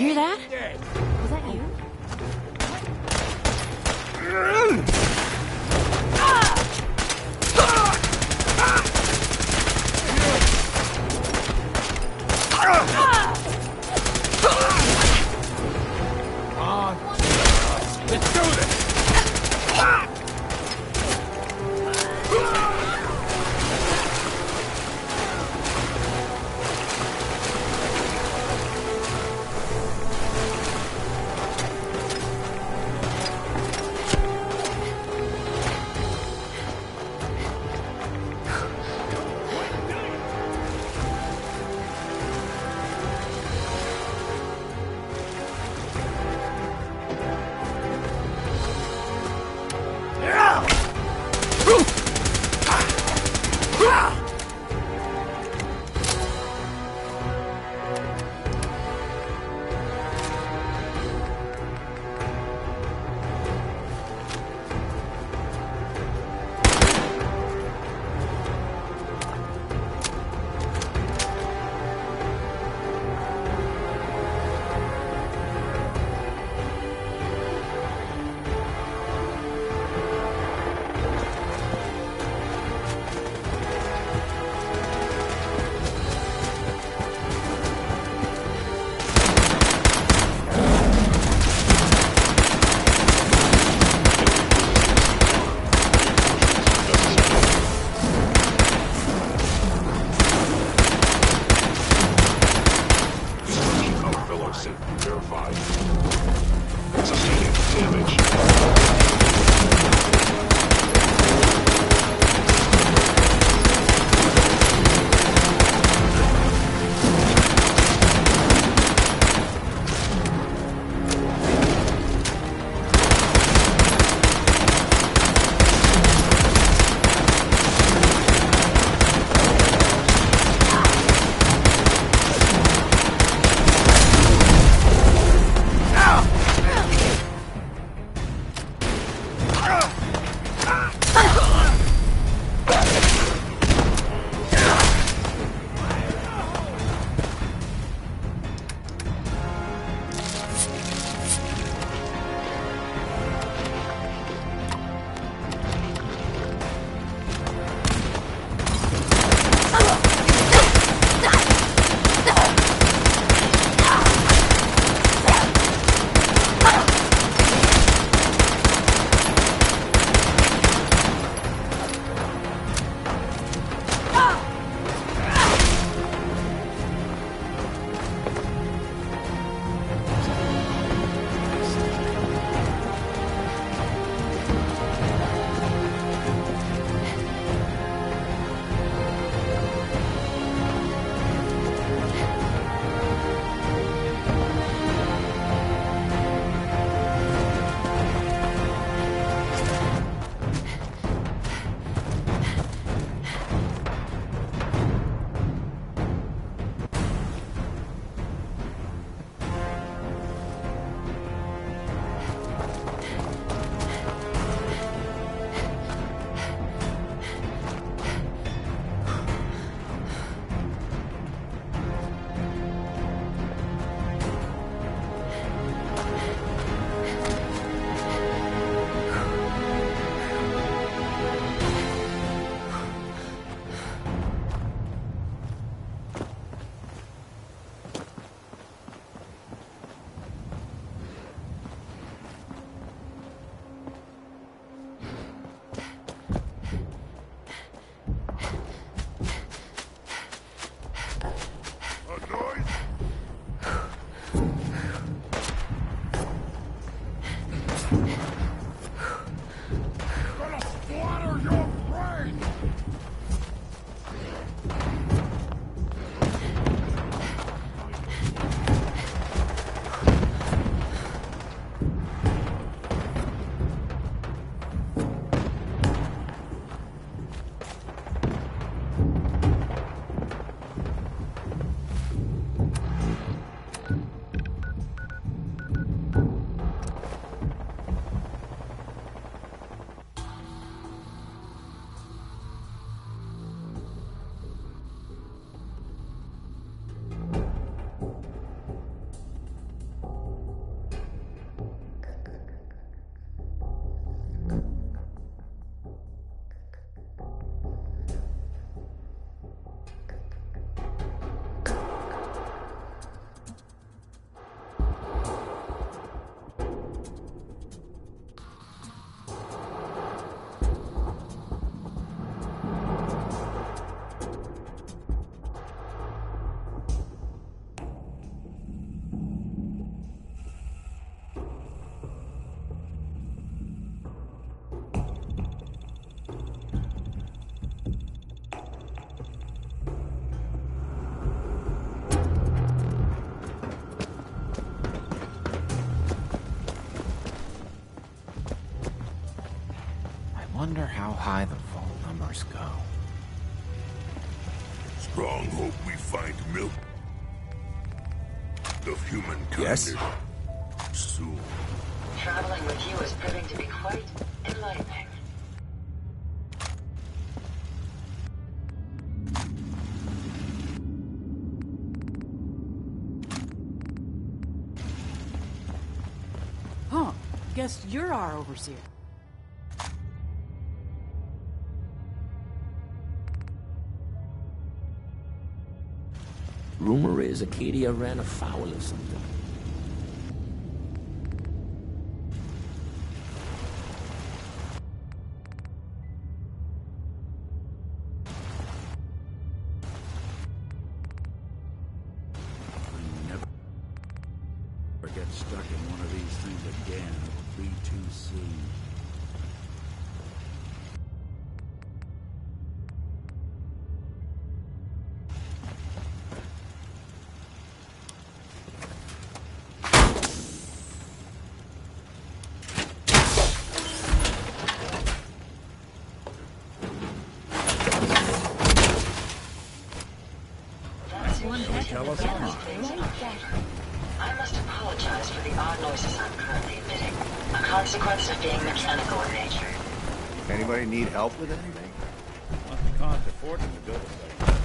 hear that? Was that you? Let's do this! wonder how high the vault numbers go. Strong hope we find milk of humankind. Yes? Soon. Traveling with you is proving to be quite enlightening. Huh. Guess you're our overseer. Rumor is Acadia ran afoul of something. Never get stuck in one of these things again. It'll be too soon. Tell us more. I must apologize for the odd noises I'm currently emitting, a consequence of being mechanical in nature. Anybody need help with anything? Must cost a fortune to build a place.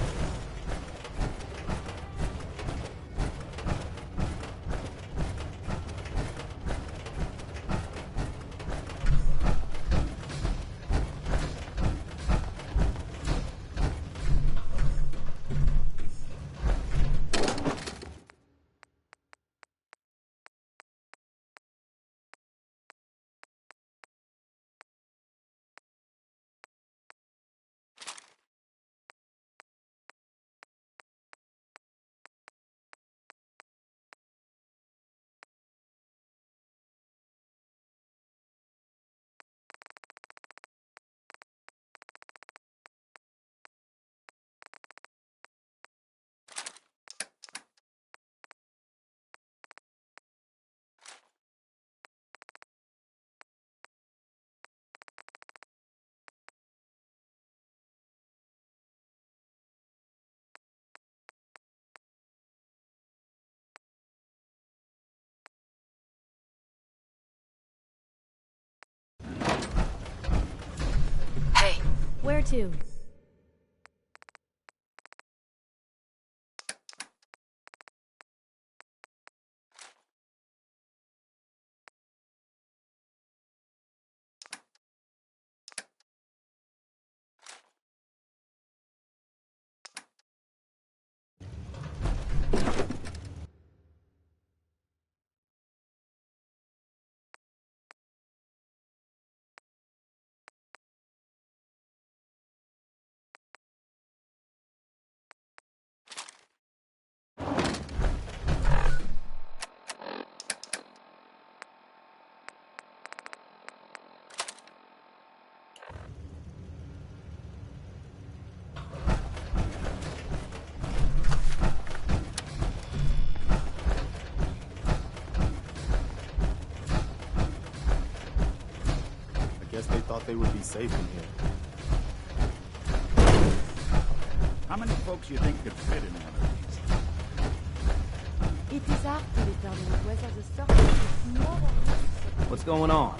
Hey, Where to? Guess they thought they would be safe in here. How many folks you think could fit in one of these? It is hard to determine whether the surface is more or less. What's going on?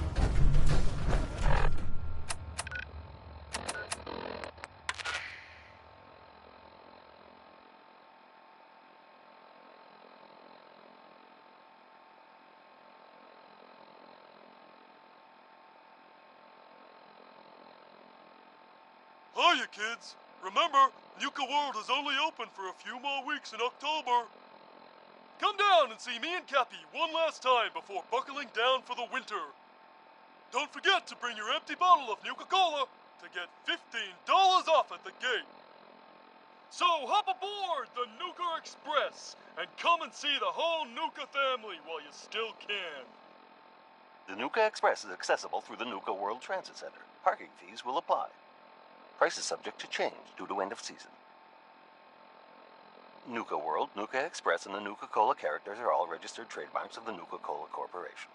Hiya, kids! Remember, Nuka-World is only open for a few more weeks in October. Come down and see me and Cappy one last time before buckling down for the winter. Don't forget to bring your empty bottle of Nuka-Cola to get $15 off at the gate. So hop aboard the Nuka Express and come and see the whole Nuka family while you still can. The Nuka Express is accessible through the Nuka-World Transit Center. Parking fees will apply. Price is subject to change due to end of season. Nuka-World, Nuka Express, and the Nuka-Cola characters are all registered trademarks of the Nuka-Cola Corporation.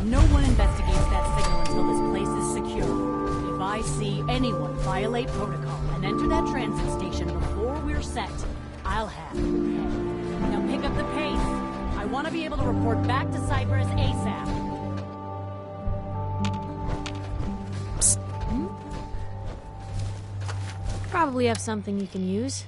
No one investigates that signal until this place is secure. If I see anyone violate protocol and enter that transit station before we're set, I'll have your head. Now pick up the pace. I want to be able to report back to Cyprus ASAP. Probably have something you can use.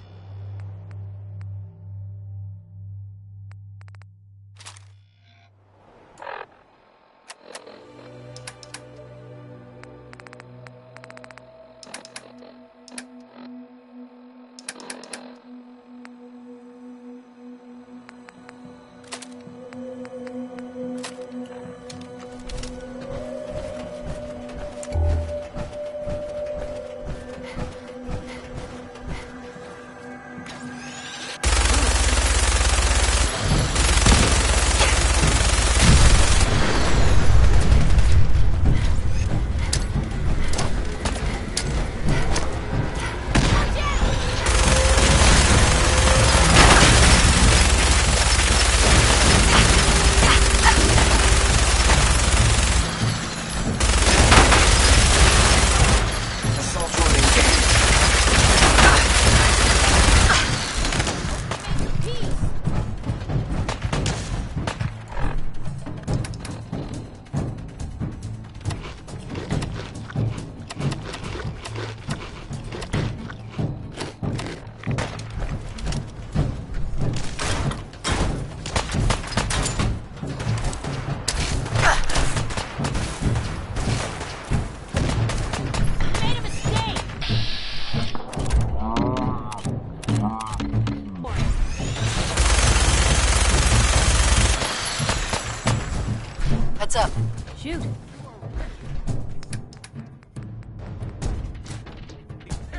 Heads up. Shoot.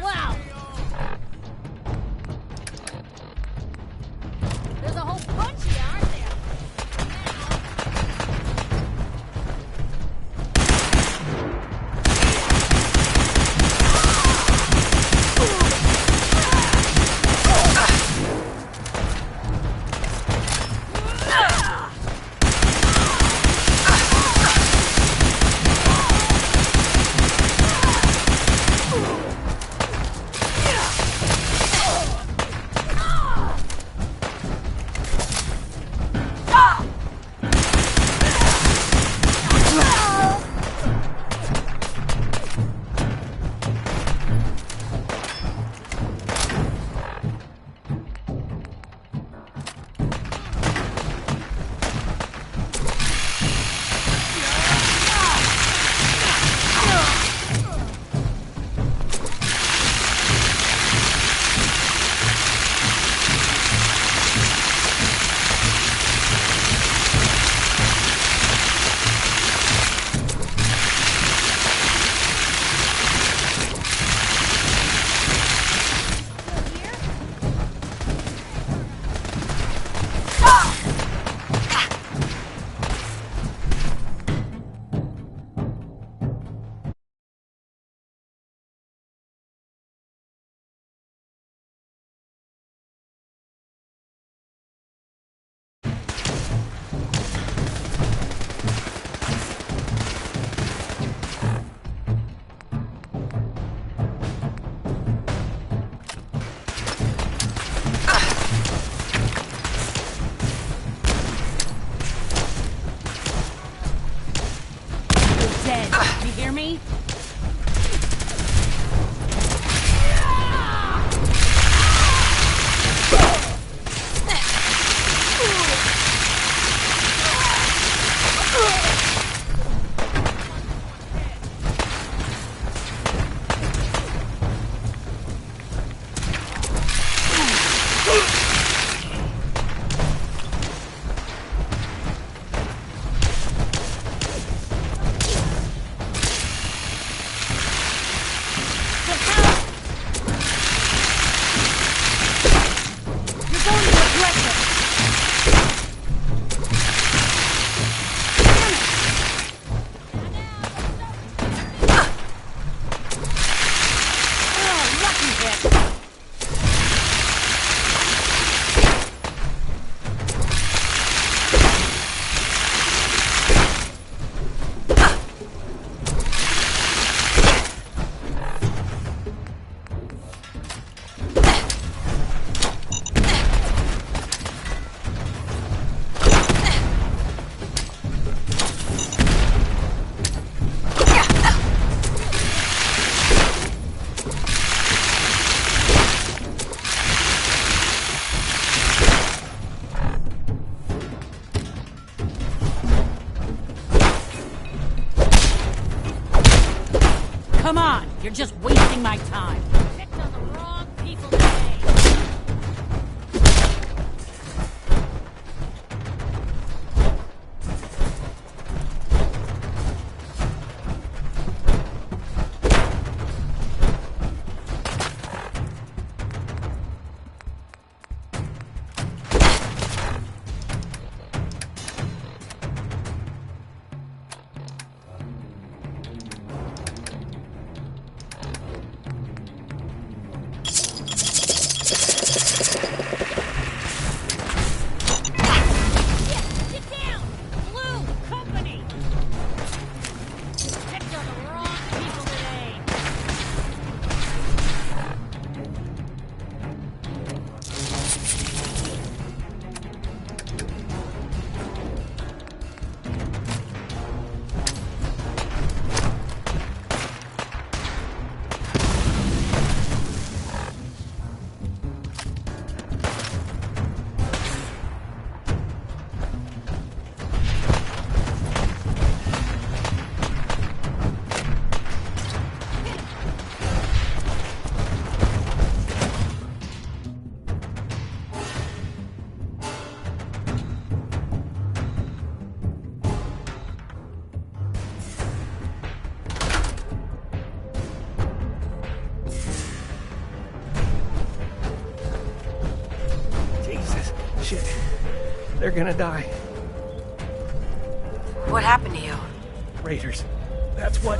Wow. There's a whole bunch here, aren't there? You hear me? Come on, you're just wasting my time. Picked on the wrong people today. Shit. They're gonna die. What happened to you? Raiders. That's what.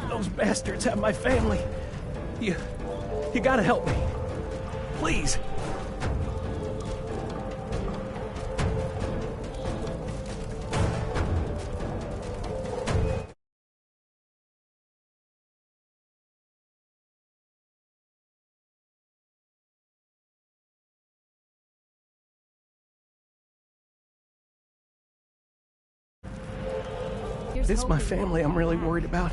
Those bastards have my family. You gotta help me. Please. It's my family I'm really worried about.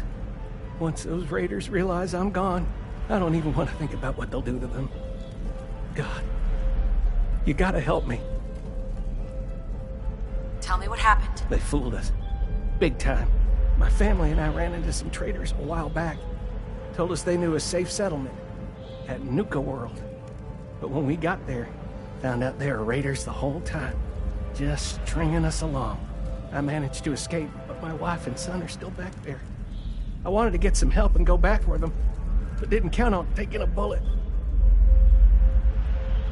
Once those raiders realize I'm gone, I don't even want to think about what they'll do to them. God, you gotta help me. Tell me what happened. They fooled us. Big time. My family and I ran into some traders a while back. Told us they knew a safe settlement at Nuka-World. But when we got there, found out they were raiders the whole time. Just stringing us along. I managed to escape, but my wife and son are still back there. I wanted to get some help and go back for them, but didn't count on taking a bullet.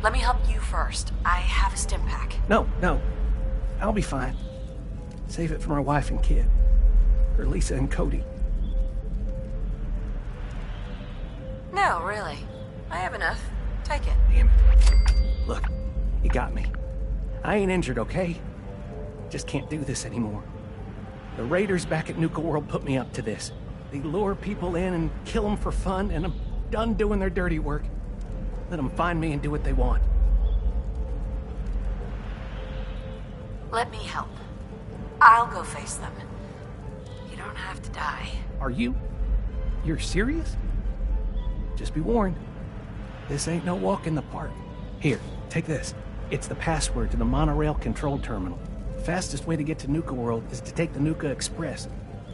Let me help you first. I have a stim pack. No. I'll be fine. Save it for my wife and kid. For Lisa and Cody. No, really. I have enough. Take it. Damn it. Look, you got me. I ain't injured, okay? Just can't do this anymore. The raiders back at Nuka-World put me up to this. They lure people in and kill them for fun, and I'm done doing their dirty work. Let them find me and do what they want. Let me help. I'll go face them. You don't have to die. Are you? You're serious? Just be warned. This ain't no walk in the park. Here, take this. It's the password to the monorail control terminal. The fastest way to get to Nuka-World is to take the Nuka Express.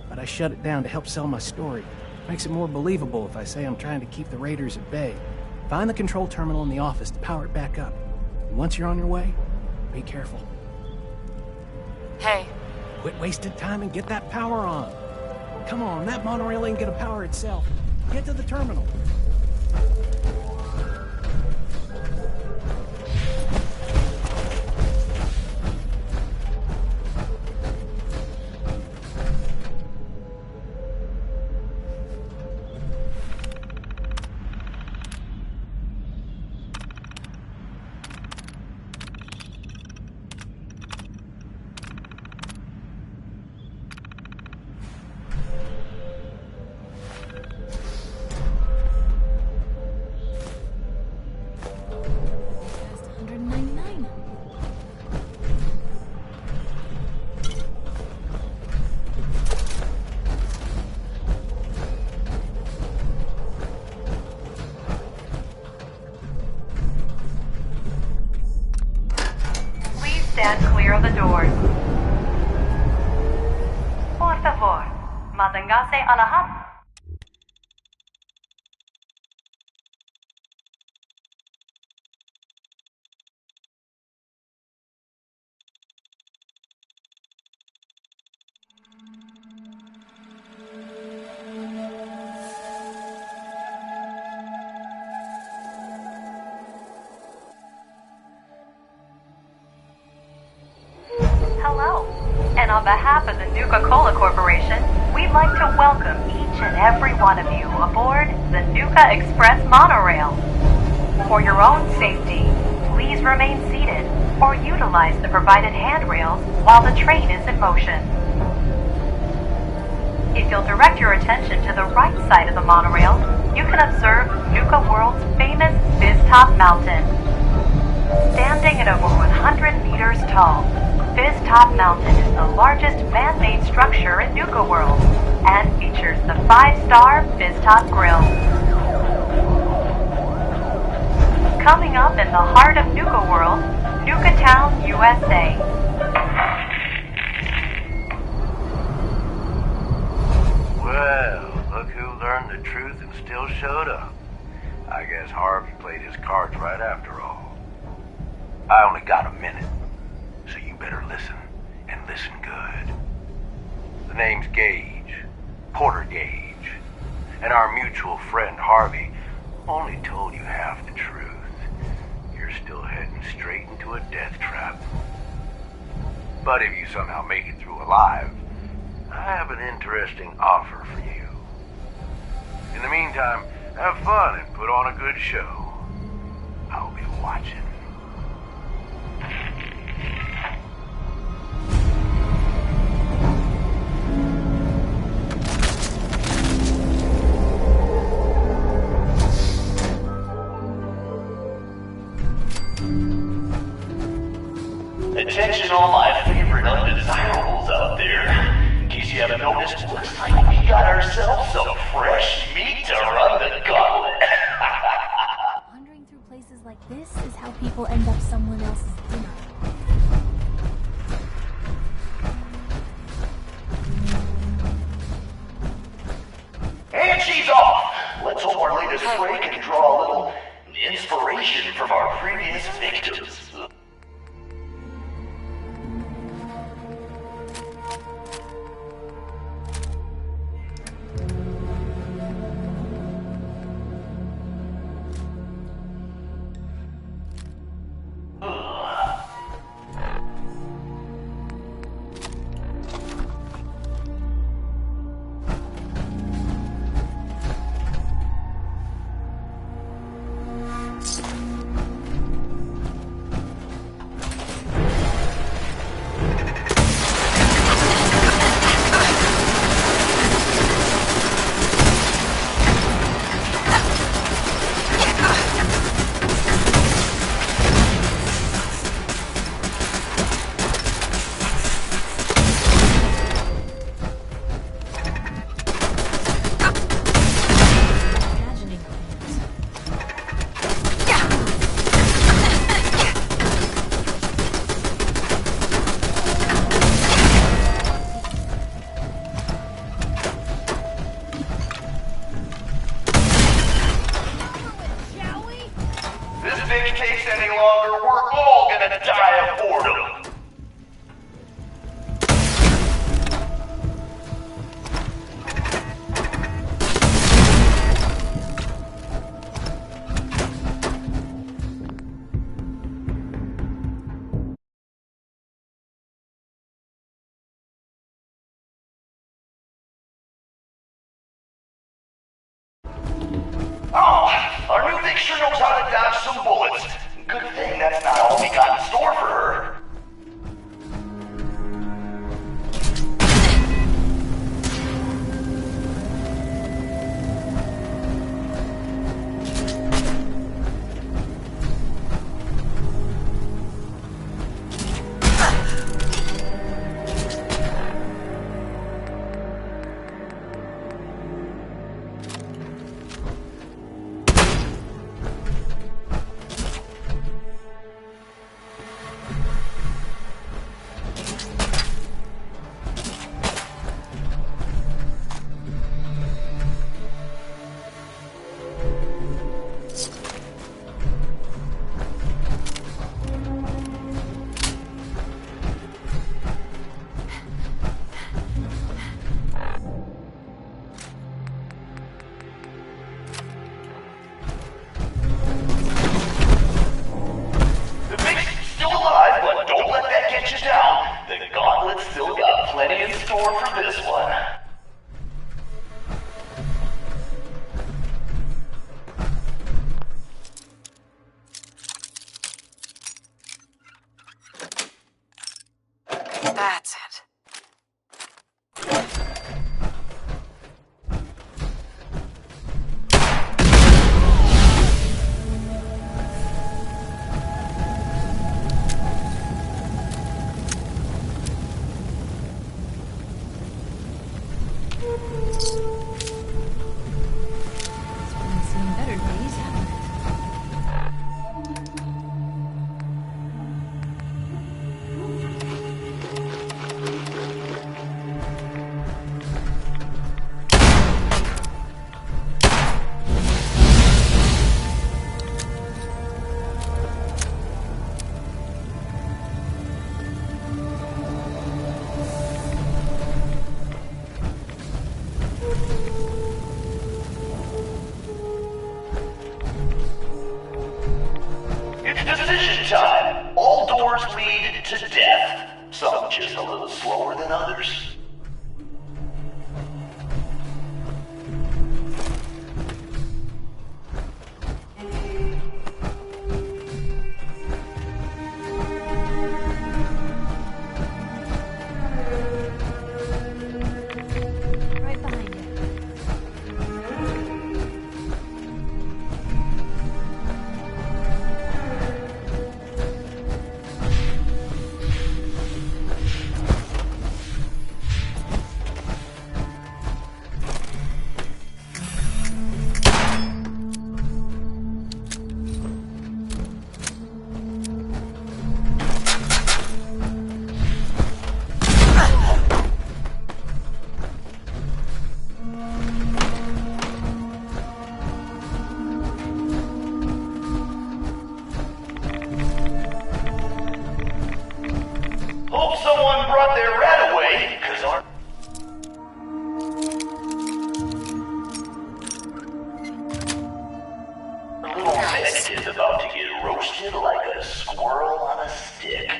But I shut it down to help sell my story. Makes it more believable if I say I'm trying to keep the raiders at bay. Find the control terminal in the office to power it back up. And once you're on your way, be careful. Hey. Quit wasting time and get that power on. Come on, that monorail ain't gonna power itself. Get to the terminal. Stand clear of the doors. Por favor, Mazangase Alahat. Hello, and on behalf of the Nuka-Cola Corporation, we'd like to welcome each and every one of you aboard the Nuka Express monorail. For your own safety, please remain seated or utilize the provided handrails while the train is in motion. If you'll direct your attention to the right side of the monorail, you can observe Nuka-World's famous Fizz-Top Mountain. Standing at over 100 meters tall, Fizz-Top Mountain is the largest man-made structure in Nuka-World and features the 5-star Fizz-Top Grill. Coming up in the heart of Nuka-World, Nuka-Town, USA. Well, look who learned the truth and still showed up. I guess Harvey played his cards right after all. I only got a minute, so you better listen, and listen good. The name's Gage, Porter Gage, and our mutual friend Harvey only told you half the truth. You're still heading straight into a death trap. But if you somehow make it through alive, I have an interesting offer for you. In the meantime, have fun and put on a good show. I'll be watching. Attention all my favorite undesirables out there. In case you haven't noticed, looks like we got ourselves some fresh meat to run the gauntlet. Wandering through places like this is how people end up someone else's dinner. And she's off! Let's hope our latest prey can draw a little inspiration from our previous victims. Oh, our new thing sure knows how to dodge some bullets. Good thing that's not all we got in store for her. That's it. I've seen better days, haven't it? It's decision time. All doors lead to death. Some just a little slower than others. Right behind you. Hope someone brought their rat away, because our... little pet is about to get roasted like a squirrel on a stick.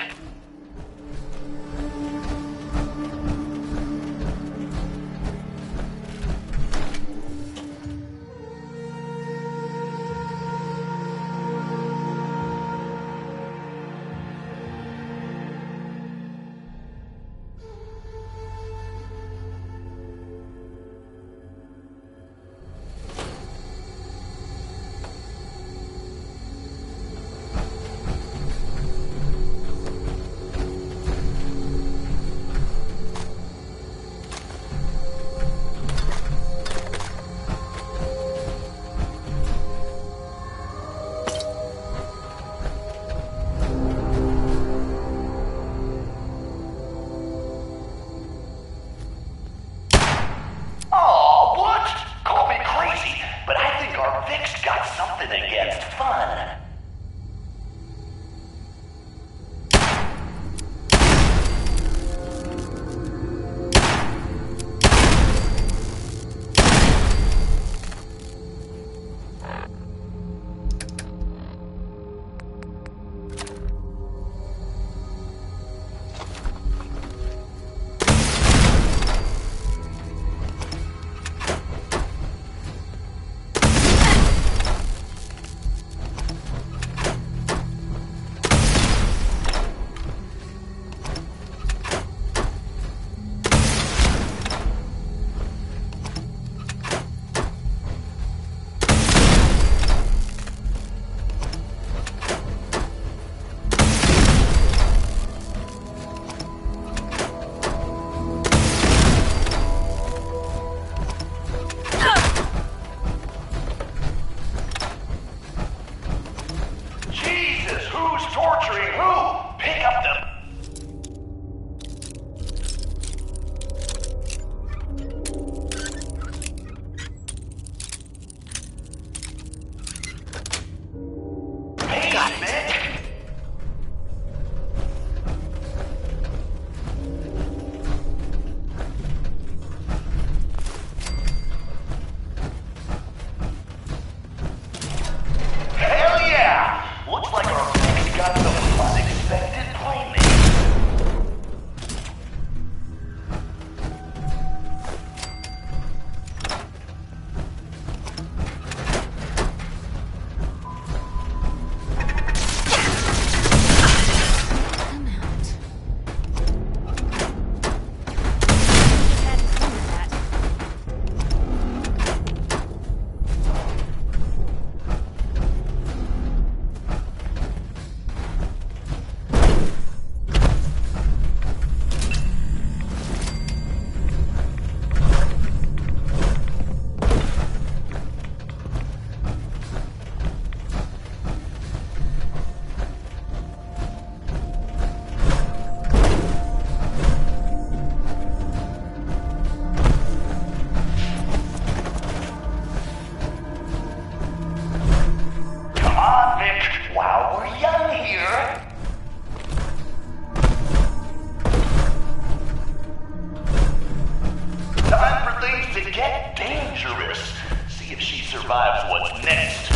adventuress. See if she survives what's next.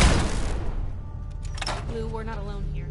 Blue, we're not alone here.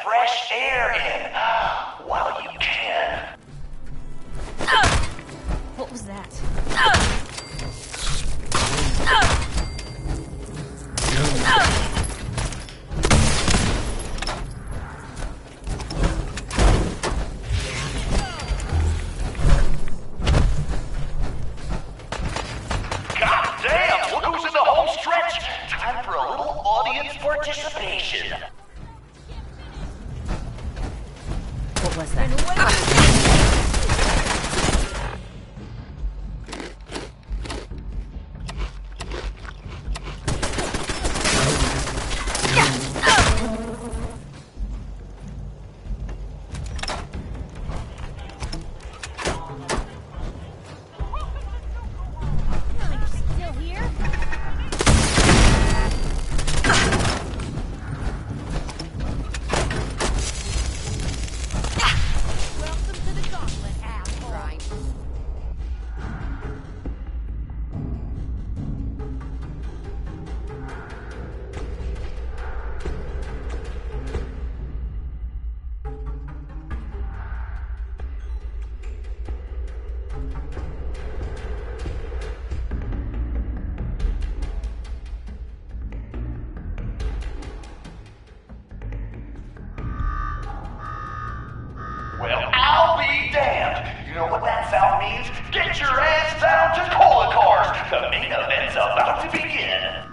fresh air in while you can. What was that? God damn! Look who's in the home stretch! Time for a little audience participation. What was that? Still here? Welcome to the gauntlet, asshole. Right. Well, I'll be damned. You know what that sound means? Get your ass down to Cola Cars. The main event's about to begin.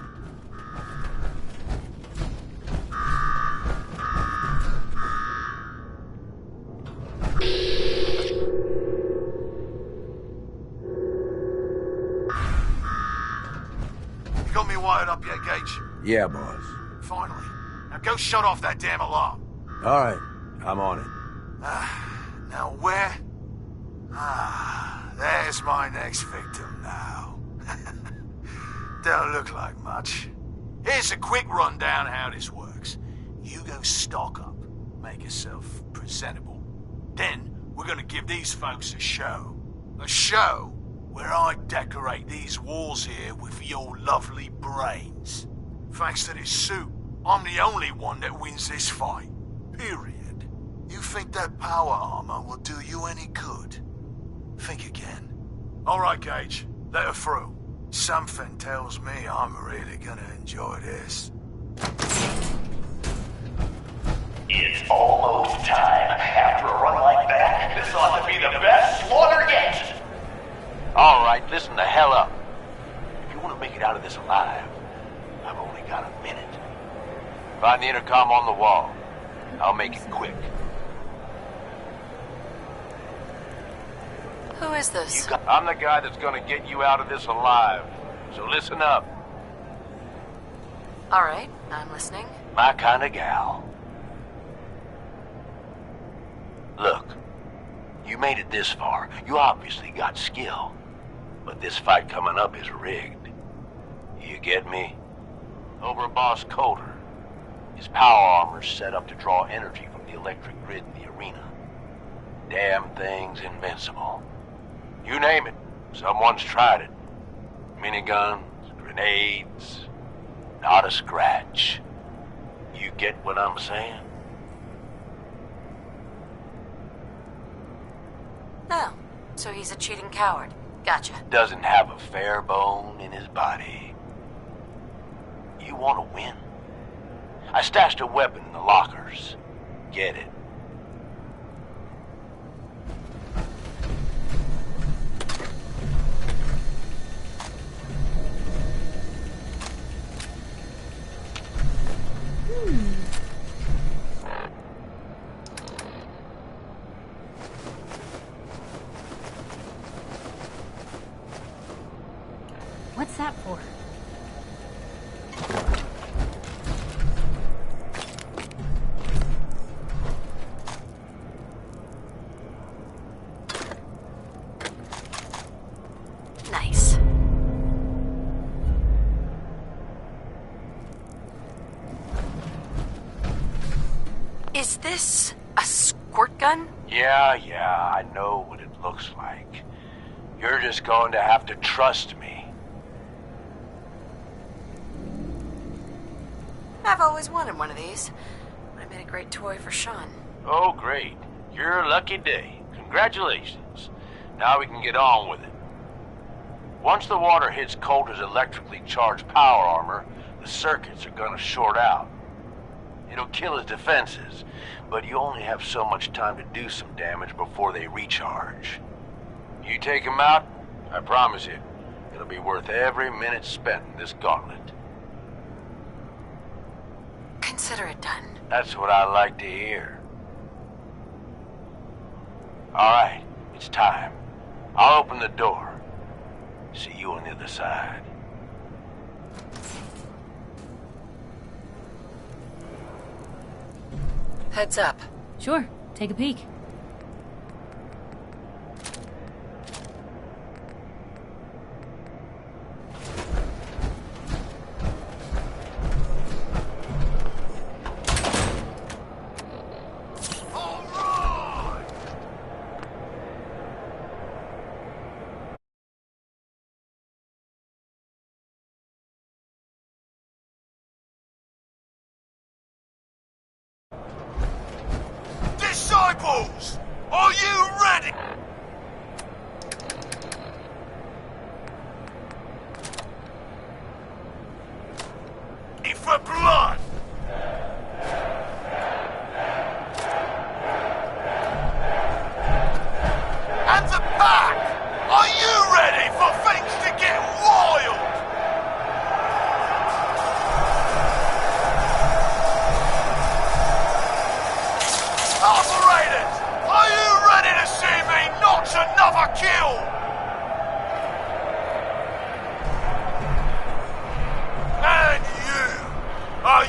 You got me wired up yet, Gage? Yeah, boss. Finally. Now go shut off that damn alarm. All right, I'm on it. Now where? There's my next victim now. Don't look like much. Here's a quick rundown how this works. You go stock up, make yourself presentable. Then we're gonna give these folks a show. A show where I decorate these walls here with your lovely brains. Thanks to this suit, I'm the only one that wins this fight. Period. You think that power armor will do you any good? Think again. All right, Gage. Let her through. Something tells me I'm really gonna enjoy this. It's almost time. After a run like that, this ought to be the best slaughter yet. All right, listen the hell up. If you want to make it out of this alive, I've only got a minute. Find the intercom on the wall. I'll make it quick. Who is this? I'm the guy that's gonna get you out of this alive. So listen up. All right, I'm listening. My kind of gal. Look, you made it this far. You obviously got skill. But this fight coming up is rigged. You get me? Over Boss Coder. His power armor's set up to draw energy from the electric grid in the arena. Damn thing's invincible. You name it, someone's tried it. Miniguns, grenades, not a scratch. You get what I'm saying? Oh, so he's a cheating coward. Gotcha. Doesn't have a fair bone in his body. You want to win? I stashed a weapon in the lockers. Get it. What's that for? Nice. Is this a squirt gun? Yeah, I know what it looks like. You're just going to have to trust me. I've always wanted one of these. I I made a great toy for Sean. Oh, great. Your lucky day. Congratulations. Now we can get on with it. Once the water hits Coulter's electrically charged power armor, the circuits are gonna short out. It'll kill his defenses, but you only have so much time to do some damage before they recharge. You take him out, I promise you, it'll be worth every minute spent in this gauntlet. Consider it done. That's what I like to hear. Alright, it's time. I'll open the door. See you on the other side. Heads up. Sure, take a peek. Disciples, are you ready? For blood! And the pack! Are you ready for things to get wild? Operators! Are you ready to see me notch another kill? And you! Are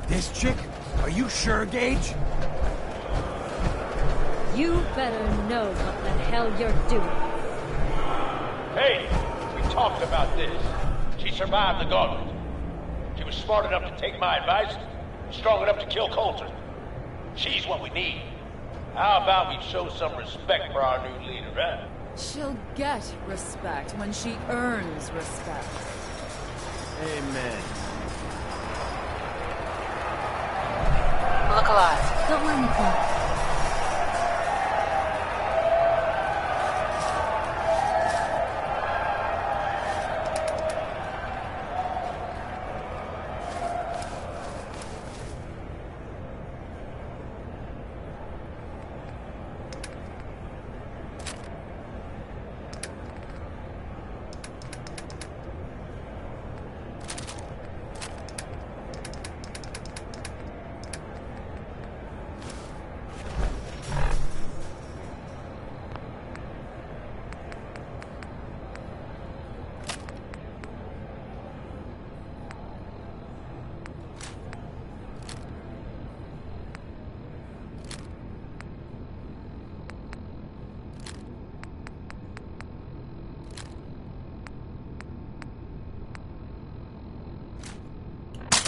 This chick? Are you sure, Gage? You better know what the hell you're doing. Hey, we talked about this. She survived the gauntlet. She was smart enough to take my advice, strong enough to kill Coulter. She's what we need. How about we show some respect for our new leader, huh? She'll get respect when she earns respect. Amen. Look alive. Don't mind the clock.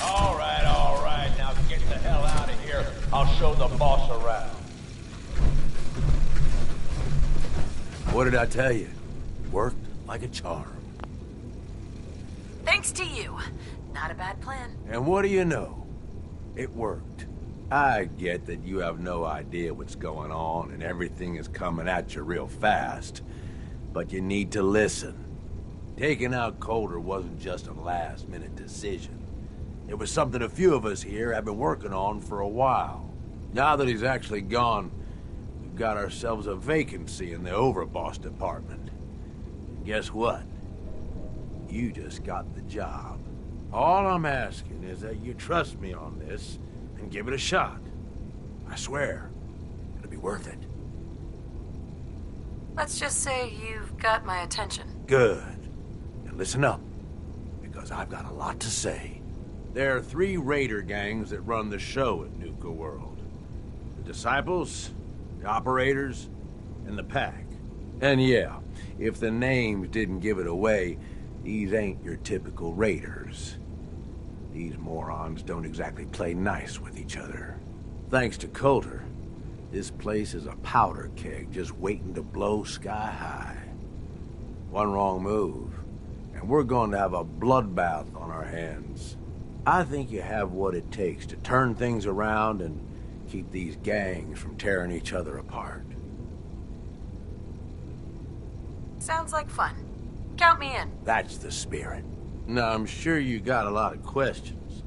All right, now get the hell out of here. I'll show the boss around. What did I tell you? Worked like a charm. Thanks to you. Not a bad plan. And what do you know? It worked. I get that you have no idea what's going on and everything is coming at you real fast. But you need to listen. Taking out Coulter wasn't just a last-minute decision. It was something a few of us here have been working on for a while. Now that he's actually gone, we've got ourselves a vacancy in the overboss department. Guess what? You just got the job. All I'm asking is that you trust me on this and give it a shot. I swear, it'll be worth it. Let's just say you've got my attention. Good. And listen up, because I've got a lot to say. There are 3 raider gangs that run the show at Nuka-World. The Disciples, the Operators, and the Pack. And yeah, if the names didn't give it away, these ain't your typical raiders. These morons don't exactly play nice with each other. Thanks to Coulter, this place is a powder keg just waiting to blow sky high. One wrong move, and we're going to have a bloodbath on our hands. I think you have what it takes to turn things around and keep these gangs from tearing each other apart. Sounds like fun. Count me in. That's the spirit. Now, I'm sure you got a lot of questions,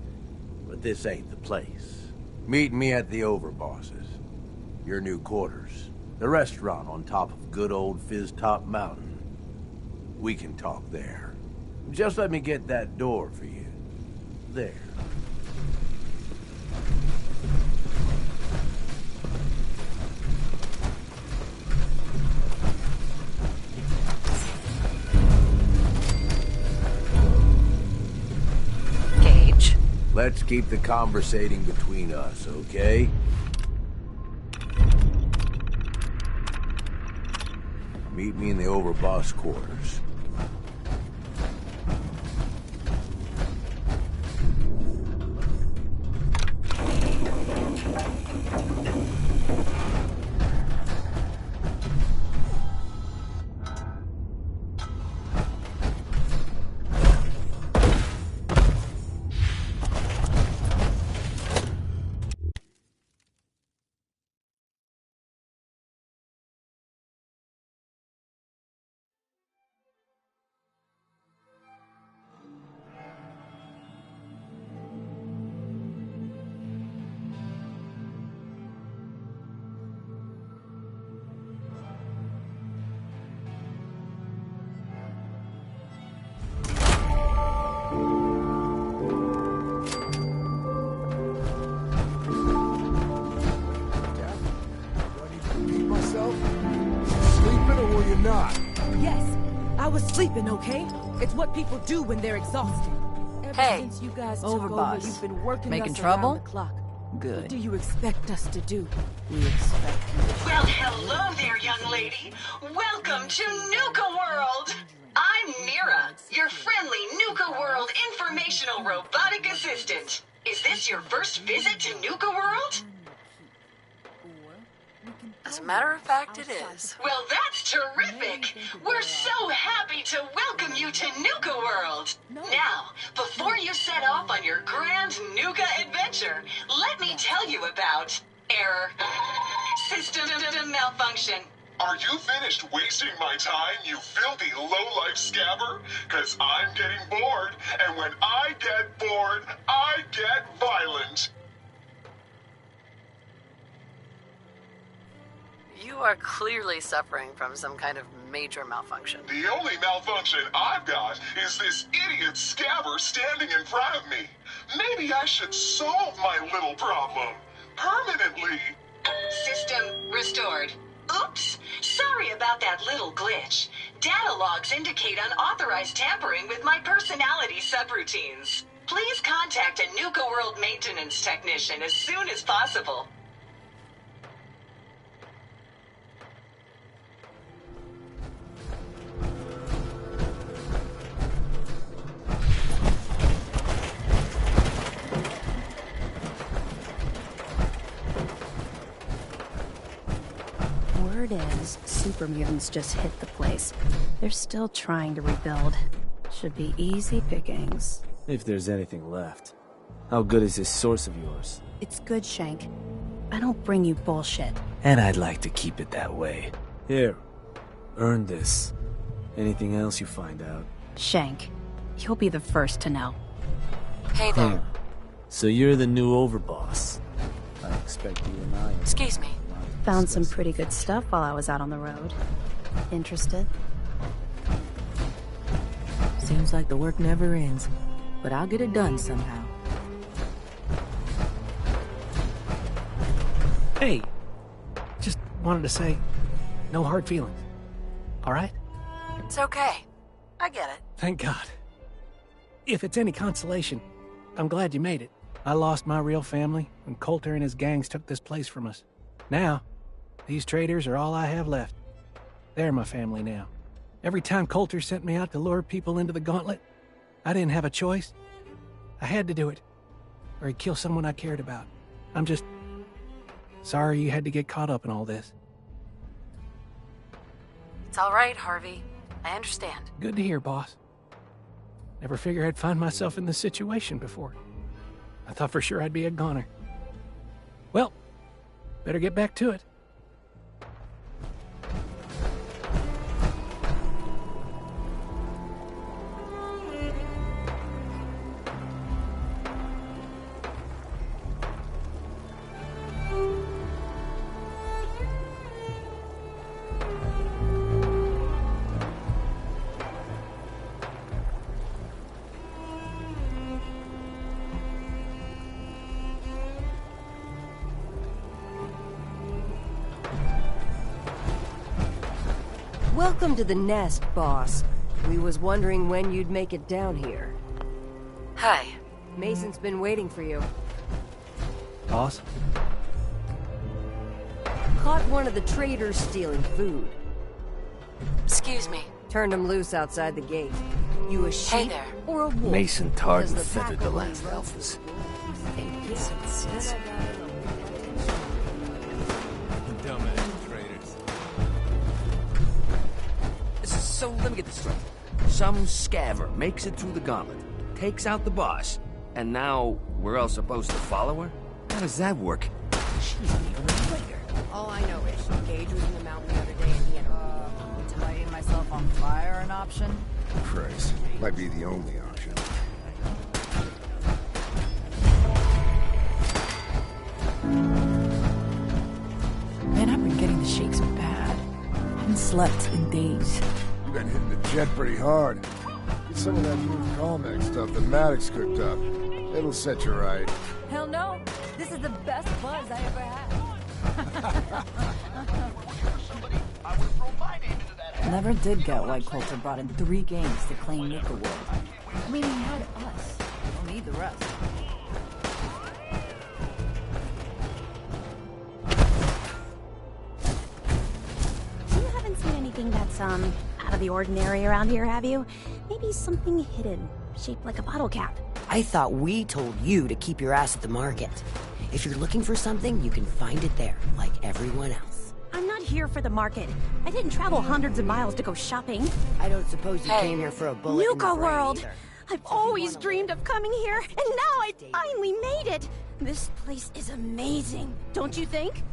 but this ain't the place. Meet me at the Overbosses, your new quarters, the restaurant on top of good old Fizz-Top Mountain. We can talk there. Just let me get that door for you. There. Gage? Let's keep the conversating between us, okay? Meet me in the Overboss quarters. Yes, I was sleeping, okay? It's what people do when they're exhausted. Hey, since you guys took Overboss. over, you've been working Making us trouble? around the clock. Good. What do you expect us to do? We expect you to... Well, hello there, young lady. Welcome to Nuka-World. I'm Mira, your friendly Nuka-World informational robotic assistant. Is this your first visit to Nuka-World? As a matter of fact, it is. Well, that's terrific. We're so happy to welcome you to Nuka-World. Now, before you set off on your grand Nuka adventure, let me tell you about error, system malfunction. Are you finished wasting my time, you filthy low-life scabber? 'Cause I'm getting bored, and when I get bored, I get violent. You are clearly suffering from some kind of major malfunction. The only malfunction I've got is this idiot scabber standing in front of me. Maybe I should solve my little problem permanently. System restored. Oops, sorry about that little glitch. Data logs indicate unauthorized tampering with my personality subroutines. Please contact a Nuka-World maintenance technician as soon as possible. Word is, super mutants just hit the place. They're still trying to rebuild. Should be easy pickings. If there's anything left. How good is this source of yours? It's good, Shank. I don't bring you bullshit. And I'd like to keep it that way. Here, earn this. Anything else you find out? Shank, you'll be the first to know. Hey there. So you're the new overboss. I expect you and I... Excuse me. Found some pretty good stuff while I was out on the road. Interested? Seems like the work never ends, but I'll get it done somehow. Hey, just wanted to say, no hard feelings. All right? It's okay. I get it. Thank God. If it's any consolation, I'm glad you made it. I lost my real family when Coulter and his gangs took this place from us. Now, these traitors are all I have left. They're my family now. Every time Coulter sent me out to lure people into the gauntlet, I didn't have a choice. I had to do it, or he'd kill someone I cared about. I'm just sorry you had to get caught up in all this. It's all right, Harvey. I understand. Good to hear, boss. Never figured I'd find myself in this situation before. I thought for sure I'd be a goner. Well, better get back to it. Welcome to the nest, boss. We was wondering when you'd make it down here. Hi. Mason's been waiting for you. Boss? Caught one of the traders stealing food. Excuse me. Turned him loose outside the gate. You a sheep there. or a wolf? Mason tarred and Because the feathered pack the only last runs alphas. Dumbass traitors. So let me get this straight. Some scaver makes it through the gauntlet, takes out the boss, and now we're all supposed to follow her? How does that work? She's even a traitor. All I know is Gage was in the mountain the other day and he had lighting myself on fire an option? Christ, might be the only option. Man, I've been getting the shakes bad. Haven't slept in days. Been hitting the jet pretty hard. Get some of that new Calmex stuff that Maddox cooked up. It'll set you right. Hell no! This is the best buzz I ever had. Never did get why Coulter brought in 3 gangs to claim Nuka-World. I mean, he had us. the ordinary around here, have you? Maybe something hidden, shaped like a bottle cap. I thought we told you to keep your ass at the market. If you're looking for something, you can find it there, like everyone else. I'm not here for the market. I didn't travel hundreds of miles to go shopping. I don't suppose you came here for a bullet in the brain Nuka-World! either. I've always dreamed of coming here, and now I finally made it! This place is amazing, don't you think?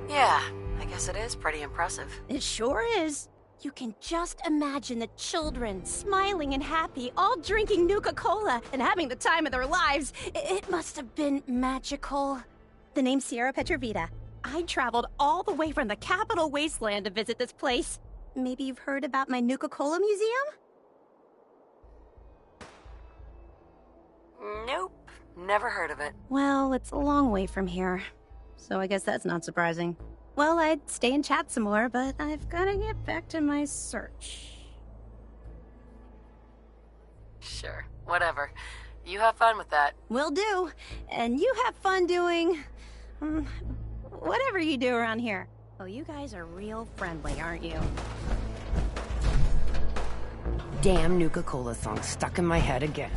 Yeah, I guess it is pretty impressive. It sure is. You can just imagine the children, smiling and happy, all drinking Nuka-Cola and having the time of their lives. It must have been magical. The name's Sierra Petrovita. I traveled all the way from the capital wasteland to visit this place. Maybe you've heard about my Nuka-Cola museum? Nope, never heard of it. Well, it's a long way from here, so I guess that's not surprising. Well, I'd stay and chat some more, but I've gotta get back to my search. Sure, whatever. You have fun with that. Will do. And you have fun doing... whatever you do around here. Oh, you guys are real friendly, aren't you? Damn Nuka-Cola song stuck in my head again.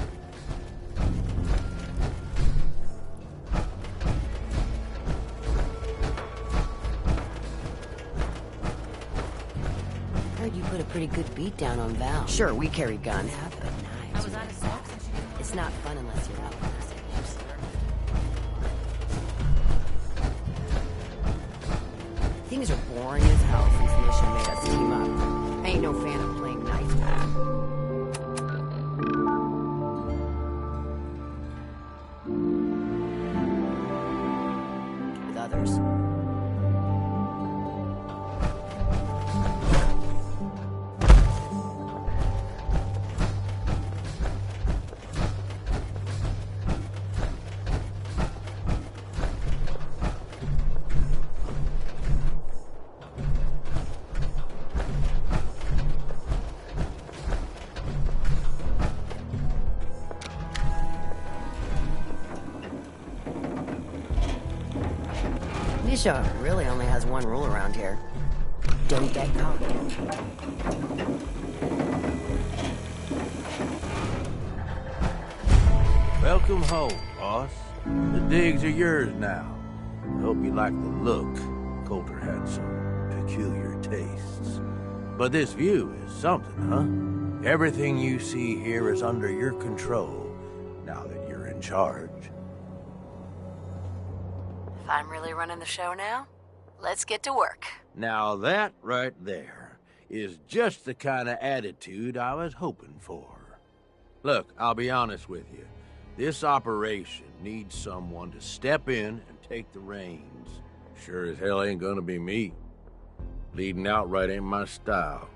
Heard you put a pretty good beat down on Val. Sure, we carry guns. Yeah, but knives. I was on a sex. It's not fun unless you're out with us. Things are boring as hell since the mission made us team up. I ain't no fan of playing nice with others. Nisha really only has one rule around here. Don't get caught. Welcome home, boss. The digs are yours now. I hope you like the look. Coulter had some peculiar tastes. But this view is something, huh? Everything you see here is under your control, now that you're in charge. If I'm really running the show now, let's get to work. Now that right there is just the kind of attitude I was hoping for. Look, I'll be honest with you. This operation needs someone to step in and take the reins. Sure as hell ain't gonna be me. Leading outright ain't my style.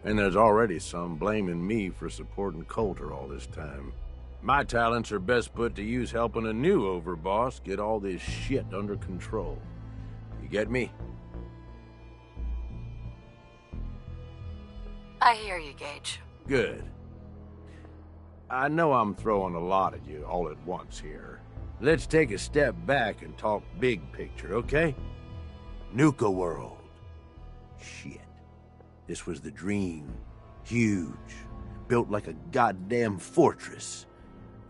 And there's already some blaming me for supporting Coulter all this time. My talents are best put to use helping a new overboss get all this shit under control. You get me? I hear you, Gage. Good. I know I'm throwing a lot at you all at once here. Let's take a step back and talk big picture, okay? Nuka-World. Shit. This was the dream. Huge. Built like a goddamn fortress.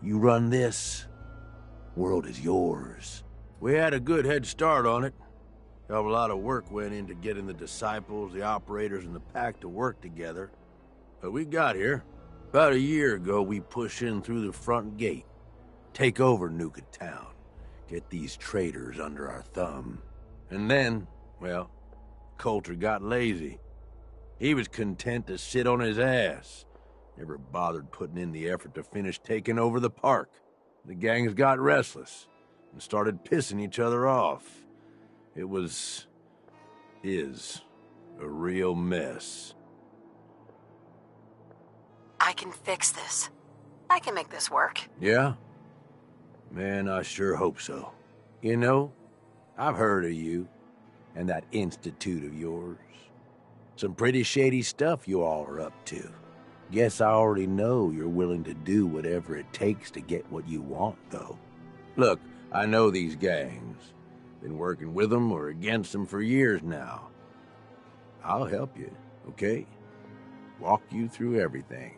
You run this, world is yours. We had a good head start on it. A lot of work went into getting the disciples, the operators, and the pack to work together. But we got here. About a year ago, we pushed in through the front gate. Take over Nuka Town. Get these traitors under our thumb. And then, well, Coulter got lazy. He was content to sit on his ass. Never bothered putting in the effort to finish taking over the park. The gangs got restless and started pissing each other off. It is a real mess. I can fix this. I can make this work. Yeah? Man, I sure hope so. You know, I've heard of you and that institute of yours. Some pretty shady stuff you all are up to. Guess I already know you're willing to do whatever it takes to get what you want, though. Look, I know these gangs. Been working with them or against them for years now. I'll help you, okay? Walk you through everything.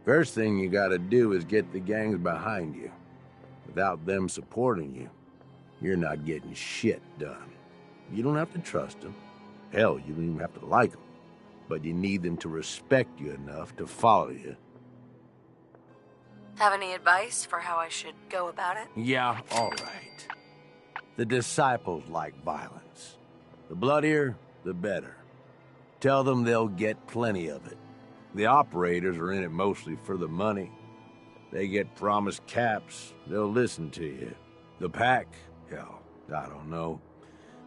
First thing you gotta do is get the gangs behind you. Without them supporting you, you're not getting shit done. You don't have to trust them. Hell, you don't even have to like them. But you need them to respect you enough to follow you. Have any advice for how I should go about it? Yeah, all right. The disciples like violence. The bloodier, the better. Tell them they'll get plenty of it. The operators are in it mostly for the money. They get promised caps, they'll listen to you. The pack, hell, I don't know.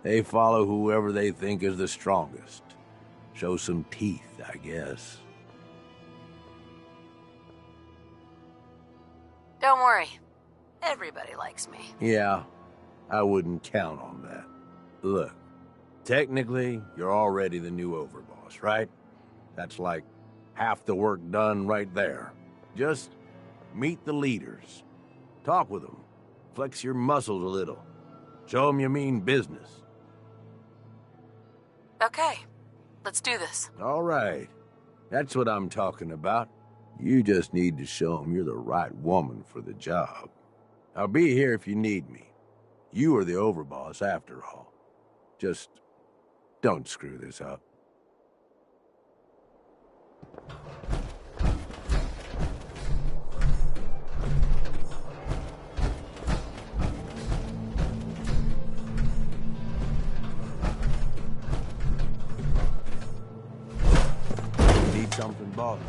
They follow whoever they think is the strongest. Show some teeth, I guess. Don't worry. Everybody likes me. Yeah, I wouldn't count on that. Look, technically, you're already the new overboss, right? That's like half the work done right there. Just meet the leaders. Talk with them. Flex your muscles a little. Show them you mean business. Okay, let's do this. All right. That's what I'm talking about. You just need to show them you're the right woman for the job. I'll be here if you need me. You are the overboss after all. Just don't screw this up. Need something, boss?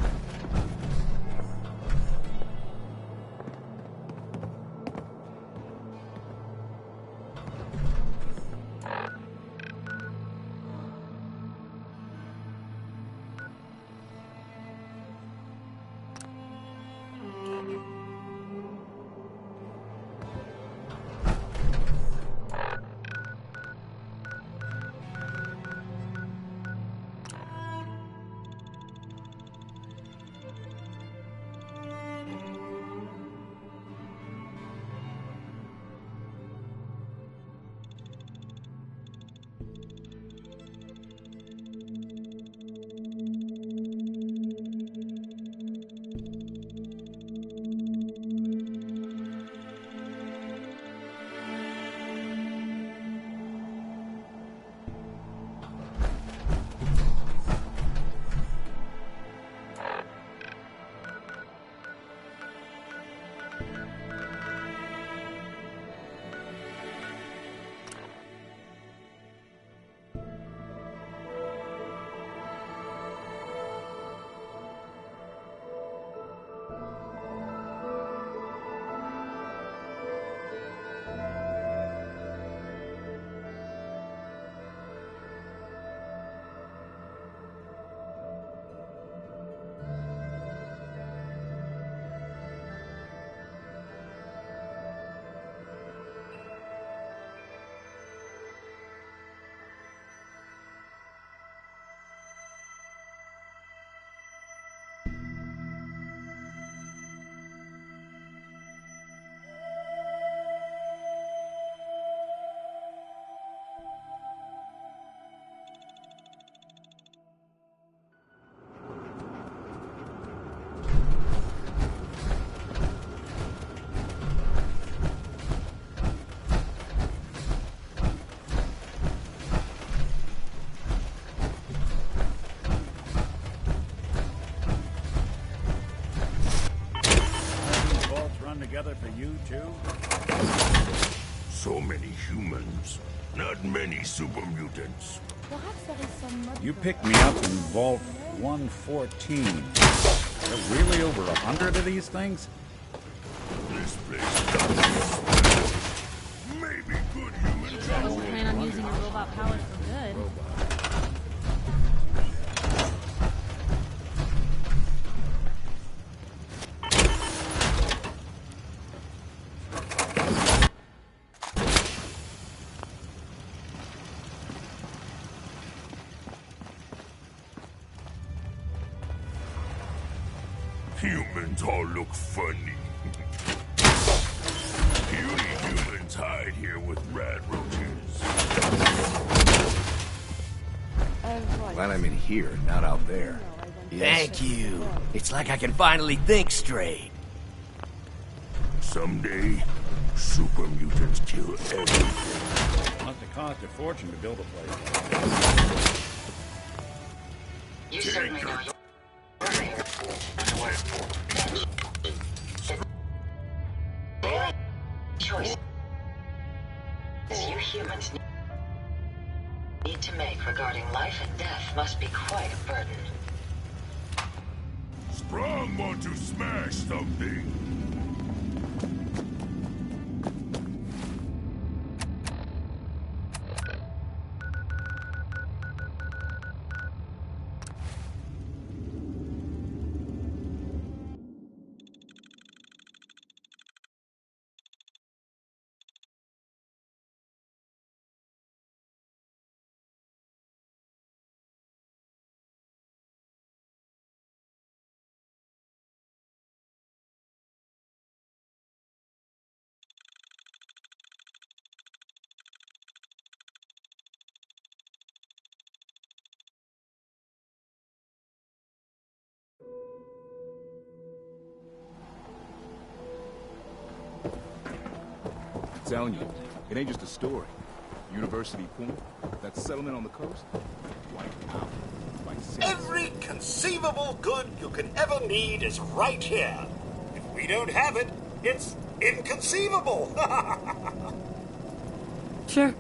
Together for you too? So many humans, not many super mutants. You picked me up in Vault 114. There are really over 100 of these things? This place maybe good humans. I don't plan on using your robot powers for good. Humans all look funny. Puny humans hide here with rat roaches. Glad I'm in here, not out there. Thank you. It's like I can finally think straight. Someday, super mutants kill everything. Must have cost a fortune to build a place. You certainly know your choices you humans need to make regarding life and death must be quite a burden. Sprung want to smash something. Telling you, it ain't just a story. University Point, that settlement on the coast, wiped out by Every conceivable good you can ever need is right here. If we don't have it, it's inconceivable. Sure.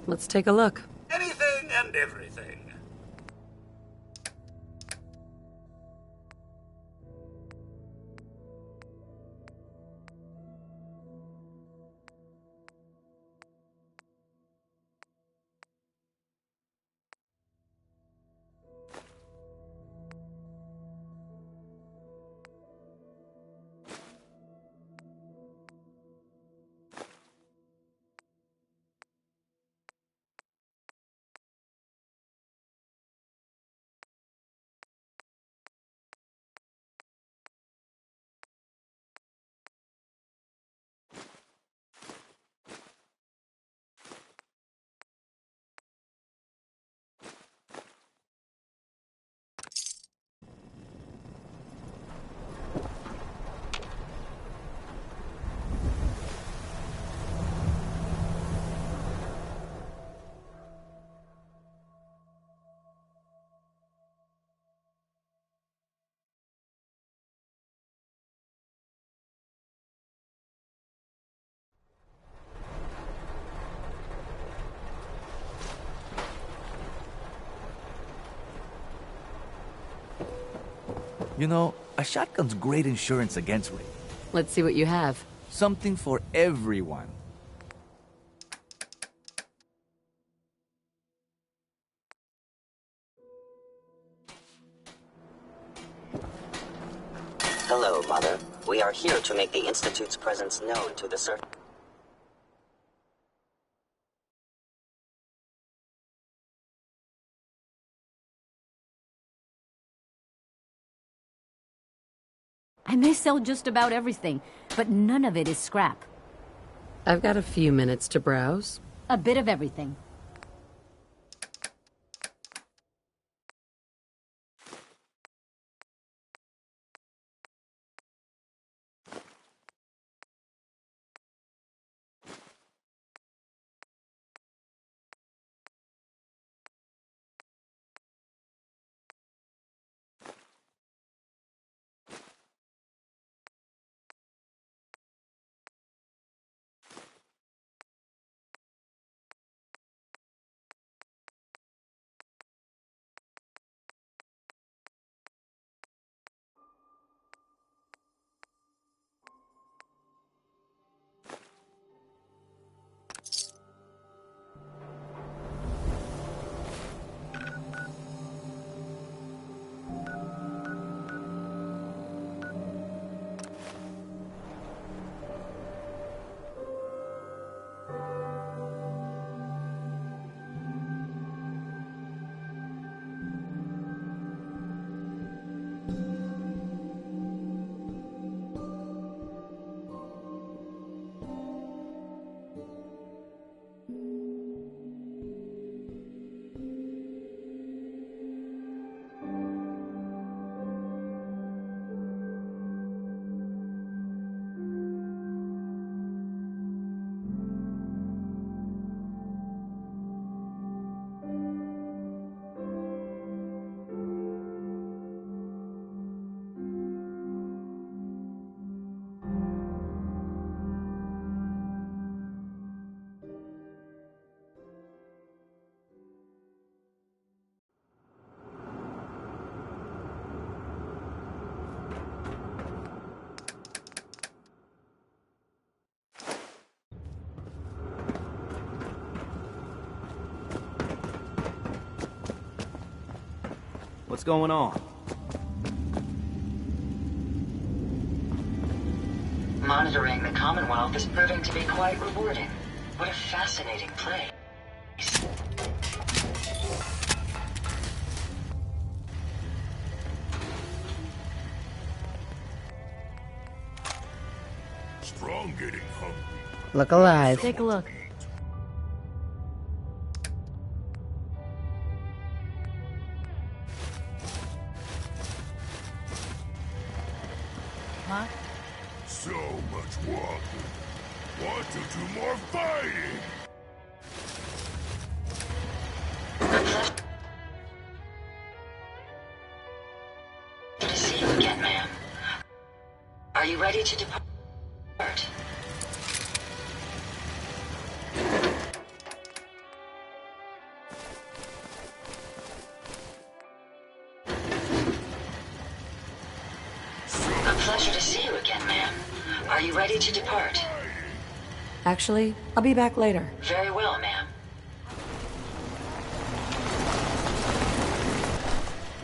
Let's take a look. Anything and everything. You know, a shotgun's great insurance against rape. Let's see what you have. Something for everyone. Hello, Mother. We are here to make the Institute's presence known to the circle. I may sell just about everything, but none of it is scrap. I've got a few minutes to browse. A bit of everything. What's going on? Monitoring the Commonwealth is proving to be quite rewarding. What a fascinating place. Strong getting hungry. Look alive. Take a look. Huh? So much walking. Want to do more fighting? Good to see you again, ma'am. Are you ready to depart? A pleasure to see you again, ma'am. Are you ready to depart? Actually, I'll be back later. Very well, ma'am.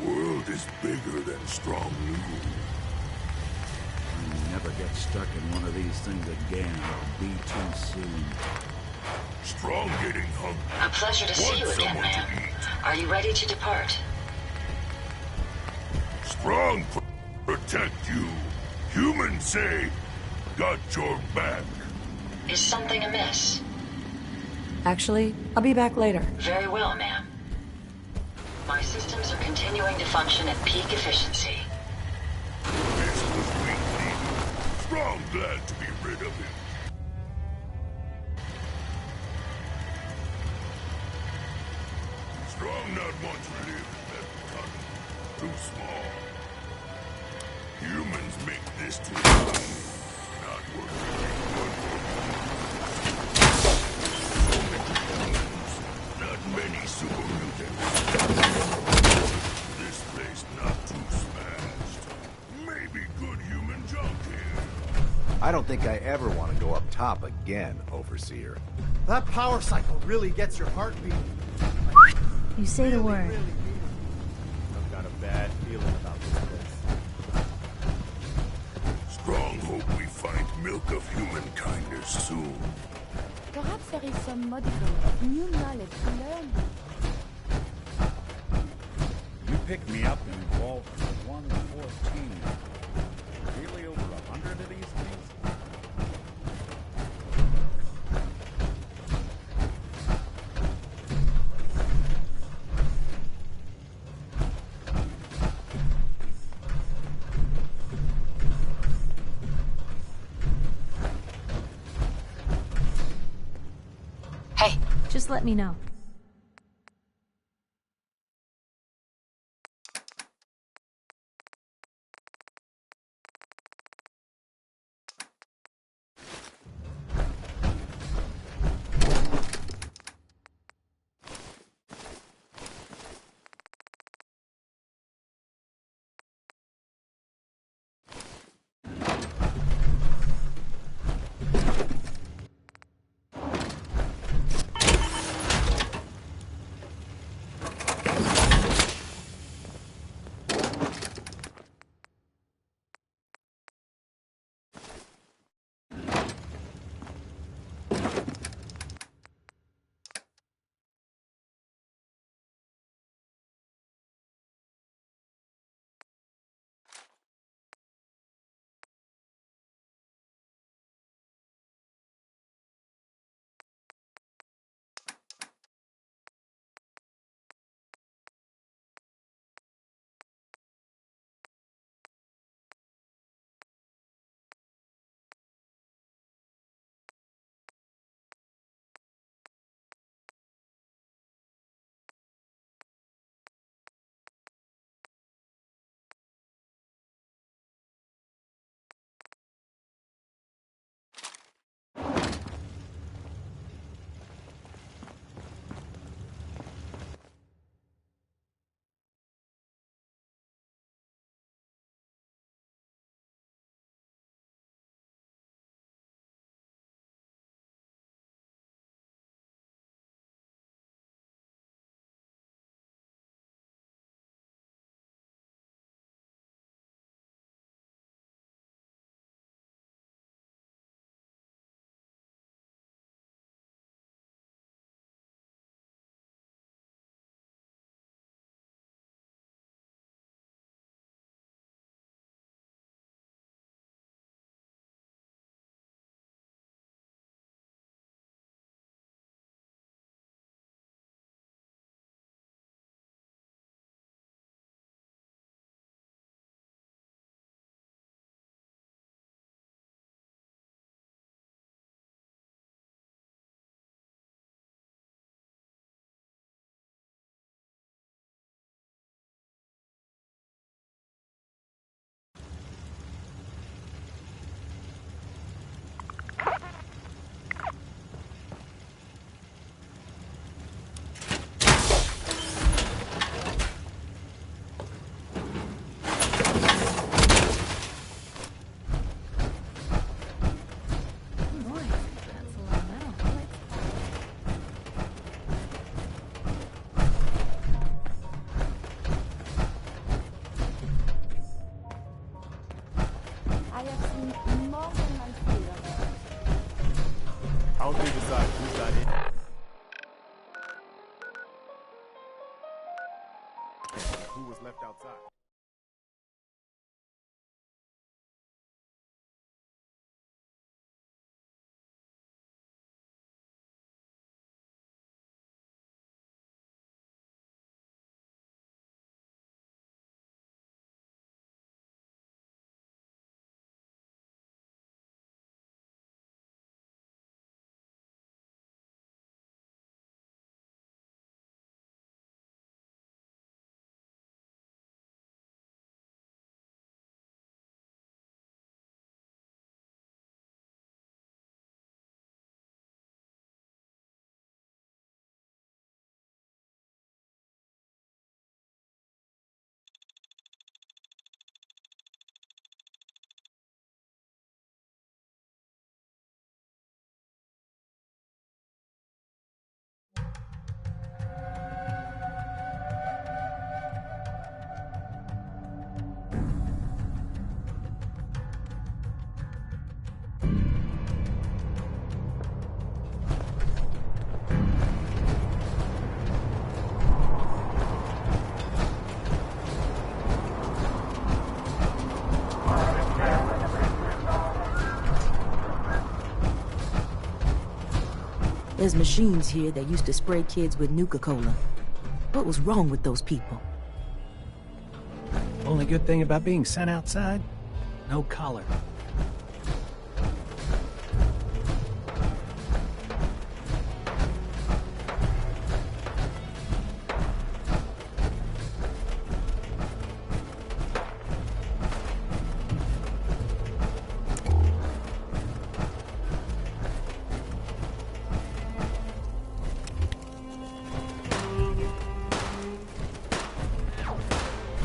World is bigger than strong new. Never get stuck in one of these things again. It'll be too soon. Strong getting hungry. A pleasure to see you again, ma'am. Are you ready to depart? Strong protect you. Humans say, got your back. Is something amiss? Actually, I'll be back later. Very well, ma'am. My systems are continuing to function at peak efficiency. This was weak leader. Strong glad to be rid of him. Strong not want to live in that economy. Too small. Humans make this too long. Not working one for not many super mutants. This place not too smashed. Maybe good human junk here. I don't think I ever want to go up top again, Overseer. That power cycle really gets your heart beating. You say the word. I've got a bad feeling about this place. Strong hope we find milk of human kindness soon. Perhaps there is some modicum of new knowledge to learn. You picked me up in Vault 114. Really over 100 of these things? Hey, just let me know. All three decide who's got it. Who was left outside? There's machines here that used to spray kids with Nuka-Cola. What was wrong with those people? Only good thing about being sent outside? No collar.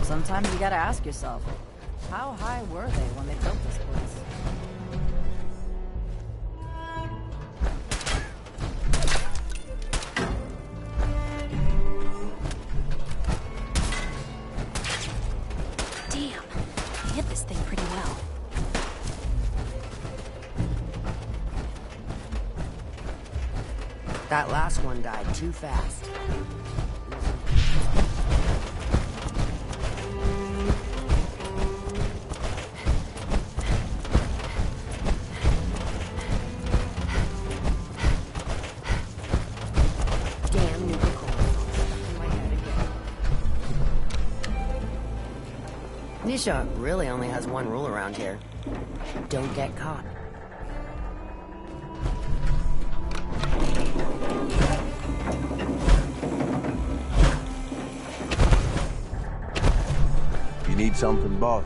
Sometimes you gotta ask yourself, how high were they when they built this place? Damn, I hit this thing pretty well. That last one died too fast. Nisha really only has one rule around here. Don't get caught. You need something, boss?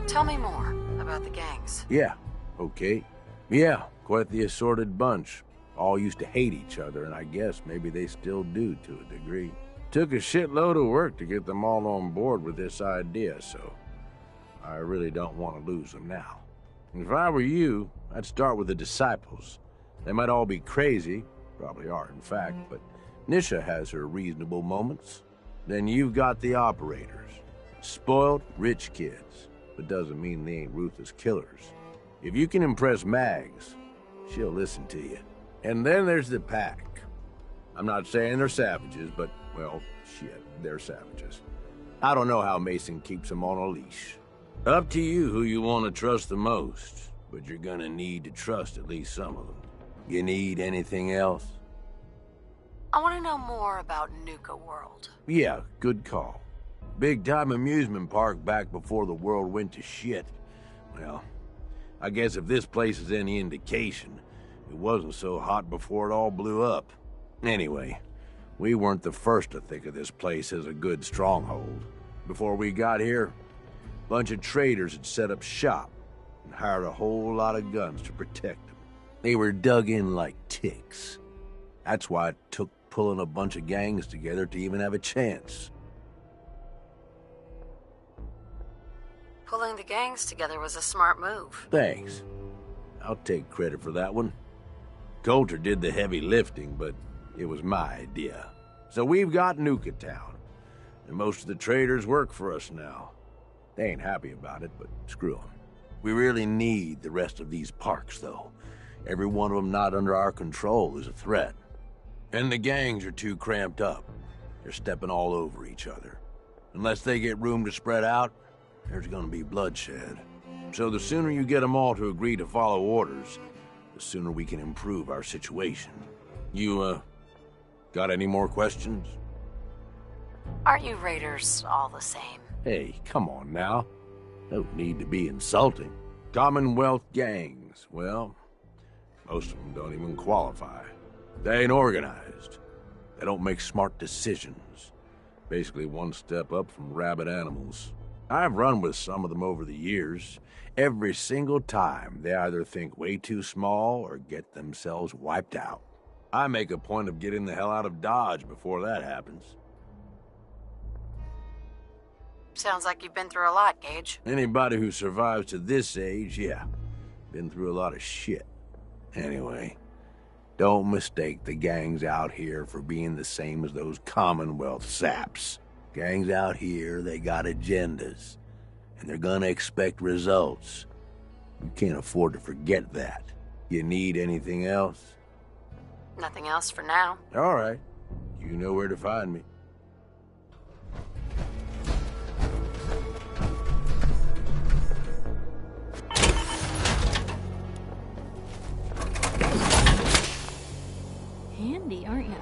Tell me more about the gangs. Yeah, okay. Yeah, quite the assorted bunch. All used to hate each other, and I guess maybe they still do to a degree. Took a shitload of work to get them all on board with this idea, so I really don't want to lose them now. If I were you, I'd start with the disciples. They might all be crazy, probably are in fact, but Nisha has her reasonable moments. Then you've got the operators. Spoiled, rich kids, but doesn't mean they ain't ruthless killers. If you can impress Mags, she'll listen to you. And then there's the pack. I'm not saying they're savages, but, well, shit, they're savages. I don't know how Mason keeps them on a leash. Up to you who you want to trust the most, but you're gonna need to trust at least some of them. You need anything else? I want to know more about Nuka-World. Yeah, good call. Big-time amusement park back before the world went to shit. Well, I guess if this place is any indication, it wasn't so hot before it all blew up. Anyway, we weren't the first to think of this place as a good stronghold. Before we got here, a bunch of traders had set up shop and hired a whole lot of guns to protect them. They were dug in like ticks. That's why it took pulling a bunch of gangs together to even have a chance. Pulling the gangs together was a smart move. Thanks. I'll take credit for that one. Coulter did the heavy lifting, but it was my idea. So we've got Nuka Town, and most of the traders work for us now. They ain't happy about it, but screw them. We really need the rest of these parks, though. Every one of them not under our control is a threat. And the gangs are too cramped up. They're stepping all over each other. Unless they get room to spread out, there's gonna be bloodshed. So the sooner you get them all to agree to follow orders, the sooner we can improve our situation. You, got any more questions? Are you raiders all the same? Hey, come on now. No need to be insulting. Commonwealth gangs, well, most of them don't even qualify. They ain't organized. They don't make smart decisions. Basically one step up from rabid animals. I've run with some of them over the years. Every single time, they either think way too small or get themselves wiped out. I make a point of getting the hell out of Dodge before that happens. Sounds like you've been through a lot, Gage. Anybody who survives to this age, yeah, been through a lot of shit. Anyway, don't mistake the gangs out here for being the same as those Commonwealth saps. Gangs out here, they got agendas, and they're gonna expect results. You can't afford to forget that. You need anything else? Nothing else for now. All right. You know where to find me. Handy, aren't you?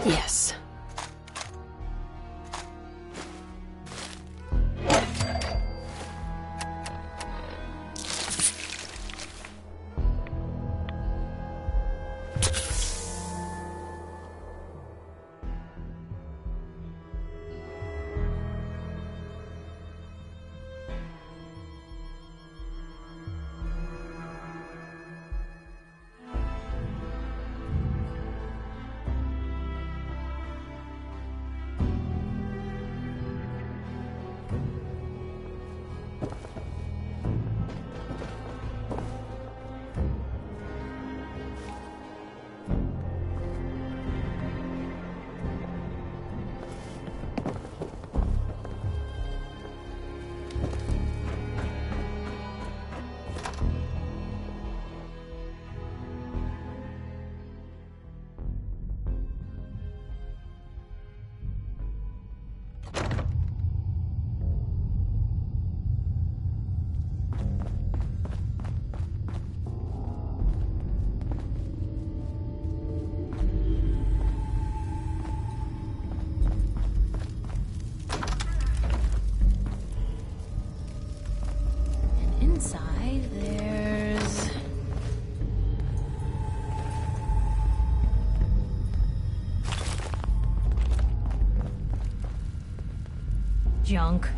Yes. Inside, there's... junk.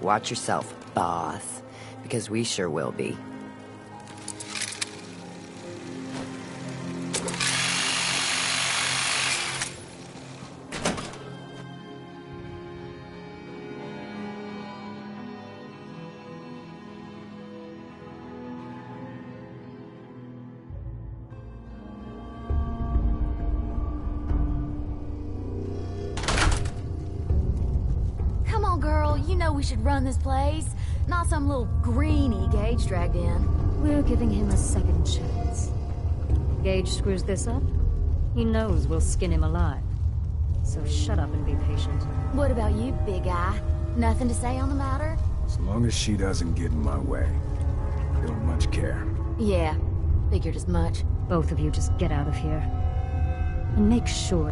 watch yourself, boss. Because we sure will be. Come on, girl. You know we should run this place. Not some little greenie Gage dragged in. We're giving him a second chance. Gage screws this up, he knows we'll skin him alive. So shut up and be patient. What about you, big guy? Nothing to say on the matter? As long as she doesn't get in my way, I don't much care. Yeah, figured as much. Both of you just get out of here. And make sure...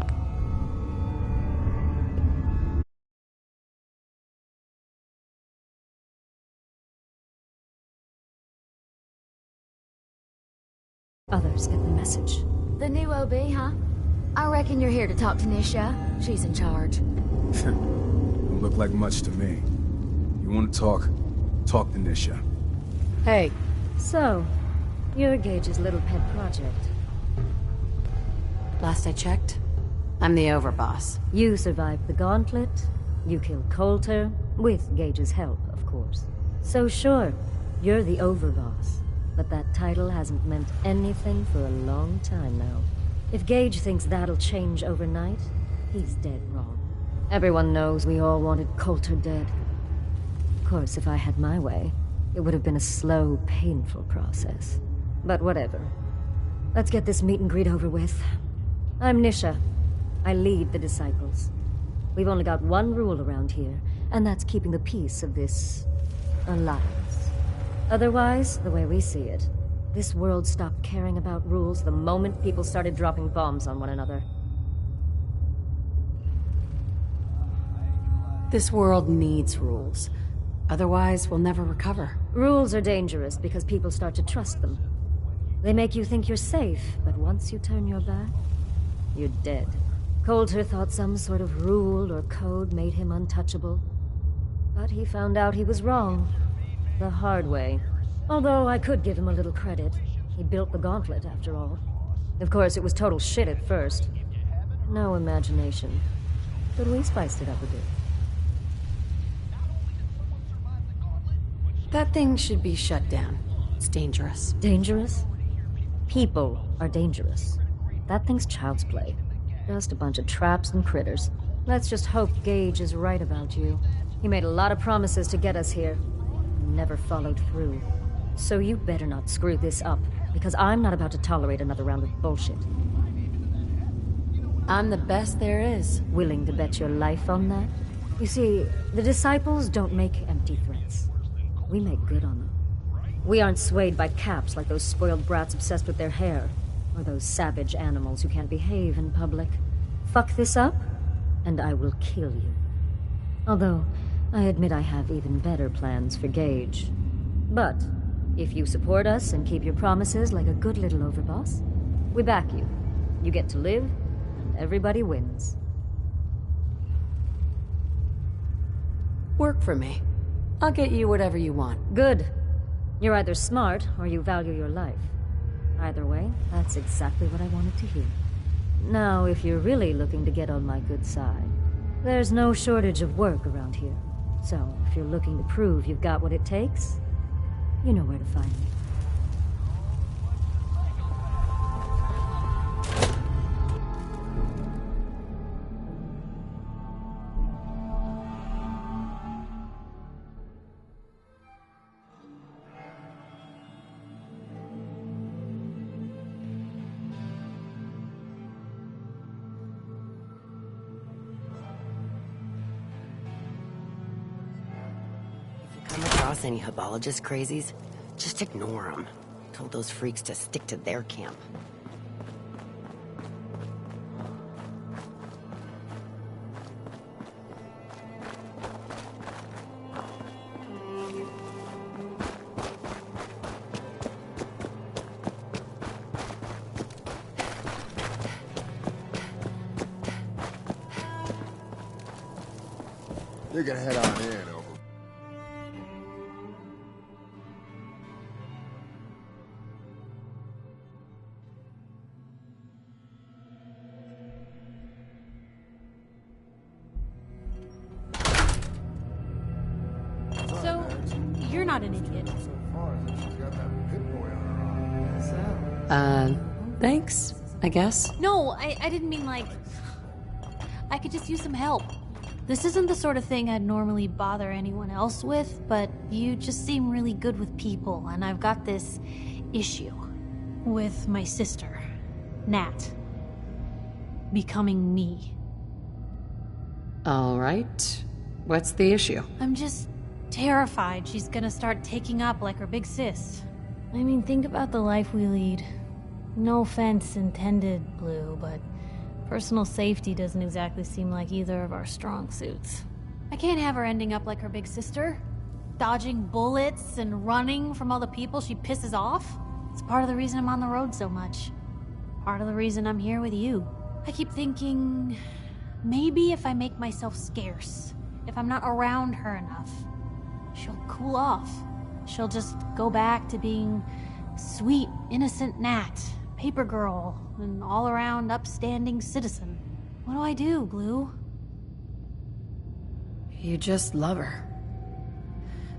others get the message. The new OB, huh? I reckon you're here to talk to Nisha. She's in charge. Don't look like much to me. You want to talk? Talk to Nisha. Hey. So, you're Gage's little pet project. Last I checked, I'm the overboss. You survived the gauntlet. You killed Coulter, with Gage's help, of course. So sure, you're the overboss. But that title hasn't meant anything for a long time now. If Gage thinks that'll change overnight, he's dead wrong. Everyone knows we all wanted Coulter dead. Of course, if I had my way, it would have been a slow, painful process. But whatever. Let's get this meet and greet over with. I'm Nisha. I lead the Disciples. We've only got one rule around here, and that's keeping the peace of this... alliance. Otherwise, the way we see it, this world stopped caring about rules the moment people started dropping bombs on one another. This world needs rules. Otherwise, we'll never recover. Rules are dangerous because people start to trust them. They make you think you're safe, but once you turn your back, you're dead. Coulter thought some sort of rule or code made him untouchable. But he found out he was wrong. The hard way. Although I could give him a little credit. He built the gauntlet, after all. Of course, it was total shit at first. No imagination. But we spiced it up a bit. That thing should be shut down. It's dangerous. Dangerous? People are dangerous. That thing's child's play. Just a bunch of traps and critters. Let's just hope Gage is right about you. He made a lot of promises to get us here. Never followed through. So you better not screw this up, because I'm not about to tolerate another round of bullshit. I'm the best there is. Willing to bet your life on that? You see, the Disciples don't make empty threats. We make good on them. We aren't swayed by caps like those spoiled brats obsessed with their hair, or those savage animals who can't behave in public. Fuck this up, and I will kill you. Although, I admit I have even better plans for Gage. But, if you support us and keep your promises like a good little overboss, we back you. You get to live, and everybody wins. Work for me. I'll get you whatever you want. Good. You're either smart, or you value your life. Either way, that's exactly what I wanted to hear. Now, if you're really looking to get on my good side, there's no shortage of work around here. So, if you're looking to prove you've got what it takes, you know where to find me. Come across any Hebologist crazies, just ignore them. Told those freaks to stick to their camp. You can head on in, over. you're not an idiot. So far, she's got that pit boy on her arm. Thanks, I guess. No, I didn't mean like... I could just use some help. This isn't the sort of thing I'd normally bother anyone else with, but you just seem really good with people, and I've got this issue with my sister, Nat, becoming me. All right. What's the issue? I'm just terrified she's gonna start taking up like her big sis. I mean, think about the life we lead. No offense intended, Blue, but personal safety doesn't exactly seem like either of our strong suits. I can't have her ending up like her big sister, dodging bullets and running from all the people she pisses off. It's part of the reason I'm on the road so much. Part of the reason I'm here with you. I keep thinking, maybe if I make myself scarce, if I'm not around her enough, she'll cool off. She'll just go back to being sweet, innocent Nat, paper girl, an all-around upstanding citizen. What do I do, Blue? You just love her.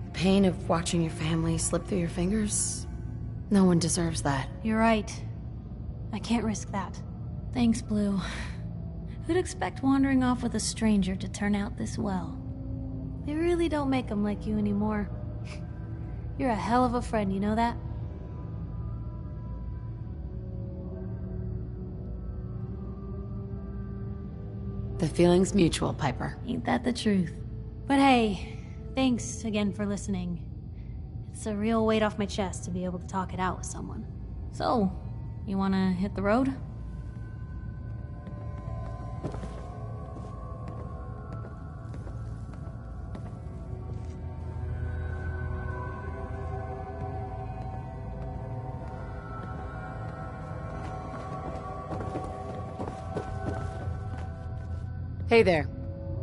The pain of watching your family slip through your fingers, no one deserves that. You're right. I can't risk that. Thanks, Blue. Who'd expect wandering off with a stranger to turn out this well? They really don't make them like you anymore. You're a hell of a friend, you know that? The feeling's mutual, Piper. Ain't that the truth? But hey, thanks again for listening. It's a real weight off my chest to be able to talk it out with someone. So, you wanna hit the road? Hey there.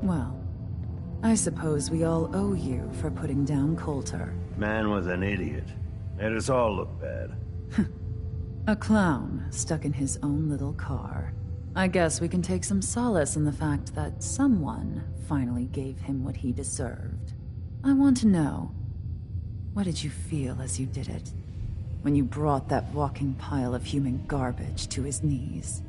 Well, I suppose we all owe you for putting down Coulter. Man was an idiot. Made us all look bad. A clown stuck in his own little car. I guess we can take some solace in the fact that someone finally gave him what he deserved. I want to know, what did you feel as you did it? When you brought that walking pile of human garbage to his knees?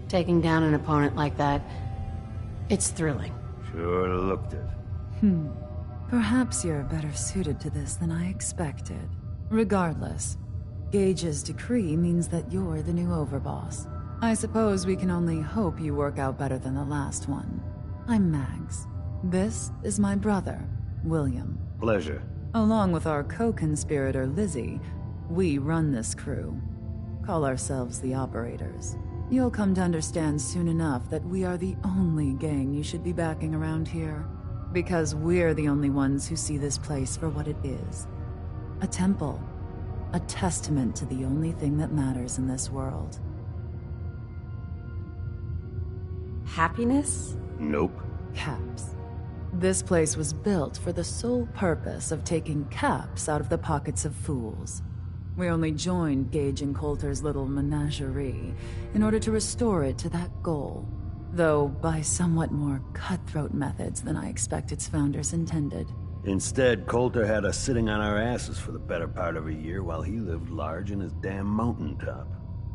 Taking down an opponent like that, it's thrilling. Sure looked it. Perhaps you're better suited to this than I expected. Regardless, Gage's decree means that you're the new overboss. I suppose we can only hope you work out better than the last one. I'm Mags. This is my brother, William. Pleasure. Along with our co-conspirator, Lizzie, we run this crew. Call ourselves the Operators. You'll come to understand soon enough that we are the only gang you should be backing around here. Because we're the only ones who see this place for what it is. A temple. A testament to the only thing that matters in this world. Happiness? Nope. Caps. This place was built for the sole purpose of taking caps out of the pockets of fools. We only joined Gage and Coulter's little menagerie in order to restore it to that goal, though by somewhat more cutthroat methods than I expect its founders intended. Instead, Coulter had us sitting on our asses for the better part of a year while he lived large in his damn mountaintop.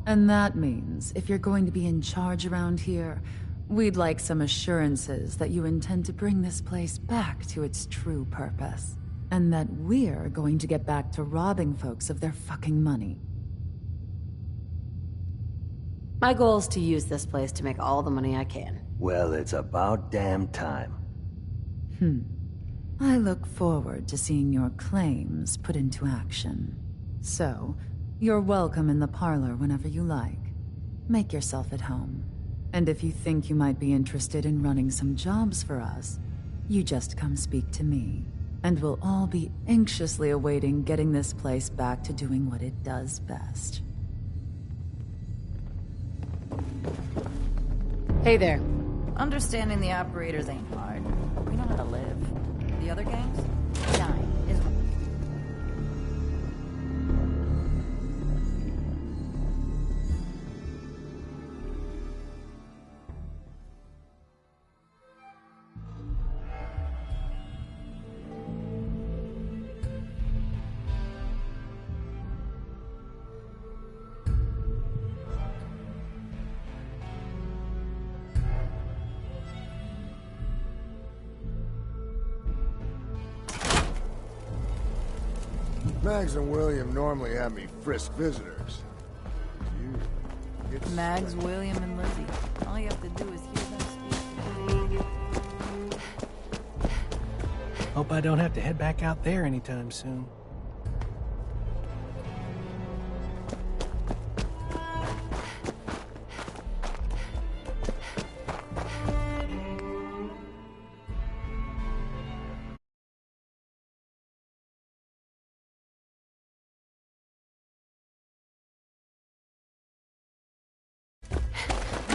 And that means, if you're going to be in charge around here, we'd like some assurances that you intend to bring this place back to its true purpose. And that we're going to get back to robbing folks of their fucking money. My goal is to use this place to make all the money I can. Well, it's about damn time. I look forward to seeing your claims put into action. So, you're welcome in the parlor whenever you like. Make yourself at home. And if you think you might be interested in running some jobs for us, you just come speak to me. And we'll all be anxiously awaiting getting this place back to doing what it does best. Hey there. Understanding the operators ain't hard. We know how to live. The other gangs? Dying is... Mags and William normally have me frisk visitors. Mags, William, and Lizzie. All you have to do is hear them speak. Hope I don't have to head back out there anytime soon.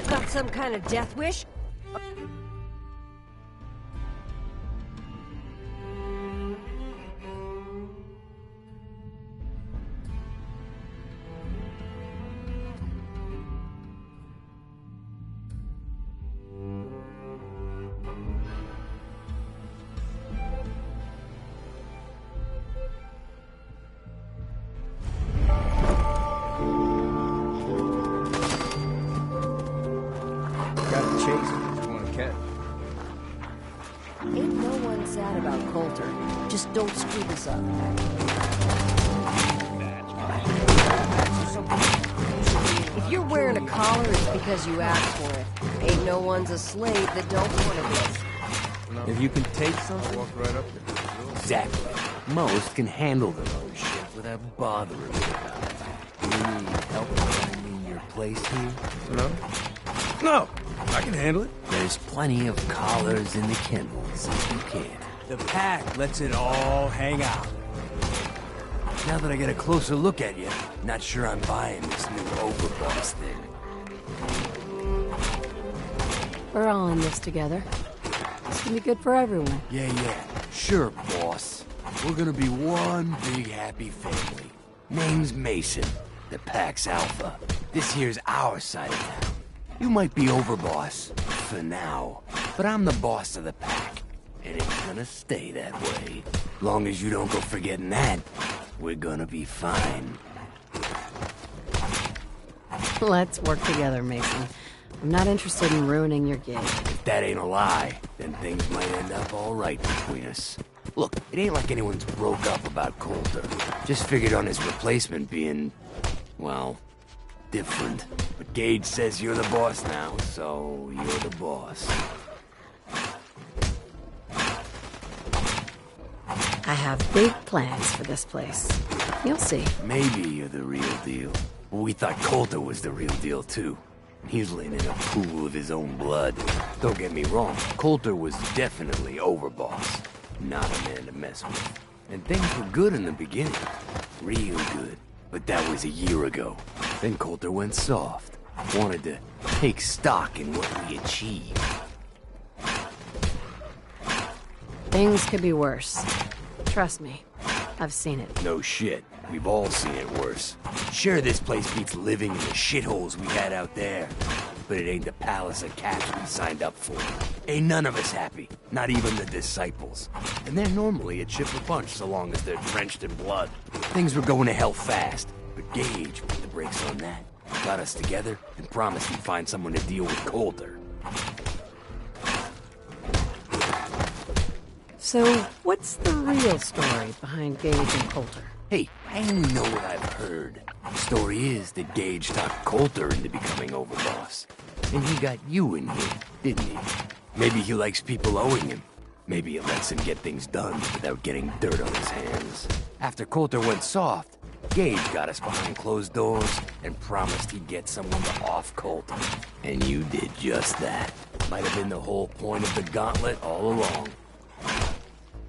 Got some kind of death wish? Ain't no one sad about Coulter. Just don't screw this up. If you're wearing a collar, it's because you asked for it. Ain't no one's a slave that don't want to be. If you can take something, Walk right up there. exactly. Most can handle their own shit without bothering me about it. You need help finding your place here? No, I can handle it. There's plenty of collars in the kennels if you can. The pack lets it all hang out. Now that I get a closer look at you, not sure I'm buying this new overboss thing. We're all in this together. This can be good for everyone. Yeah. Sure, boss. We're gonna be one big happy family. Name's Mason, the Pack's Alpha. This here's our side of town. You might be overboss, for now, but I'm the boss of the Pack, and it's gonna stay that way. Long as you don't go forgetting that, we're gonna be fine. Let's work together, Mason. I'm not interested in ruining your gig. If that ain't a lie, then things might end up all right between us. Look, it ain't like anyone's broke up about Coulter. Just figured on his replacement being, well, different. But Gage says you're the boss now, so you're the boss. I have big plans for this place. You'll see. Maybe you're the real deal. Well, we thought Coulter was the real deal, too. He's laying in a pool of his own blood. Don't get me wrong, Coulter was definitely overboss. Not a man to mess with. And things were good in the beginning. Real good. But that was a year ago. Then Coulter went soft. Wanted to take stock in what we achieved. Things could be worse. Trust me. I've seen it. No shit. We've all seen it worse. Sure, this place beats living in the shitholes we had out there. But it ain't the palace of cats we signed up for. Ain't none of us happy. Not even the disciples. And they're normally a chipper bunch so long as they're drenched in blood. Things were going to hell fast. But Gage put the brakes on that. Got us together and promised he'd find someone to deal with Coulter. So, what's the real story behind Gage and Coulter? Hey, I only know what I've heard. The story is that Gage talked Coulter into becoming overboss. And he got you in here, didn't he? Maybe he likes people owing him. Maybe it lets him get things done without getting dirt on his hands. After Coulter went soft, Gage got us behind closed doors and promised he'd get someone to off Coulter. And you did just that. Might have been the whole point of the gauntlet all along.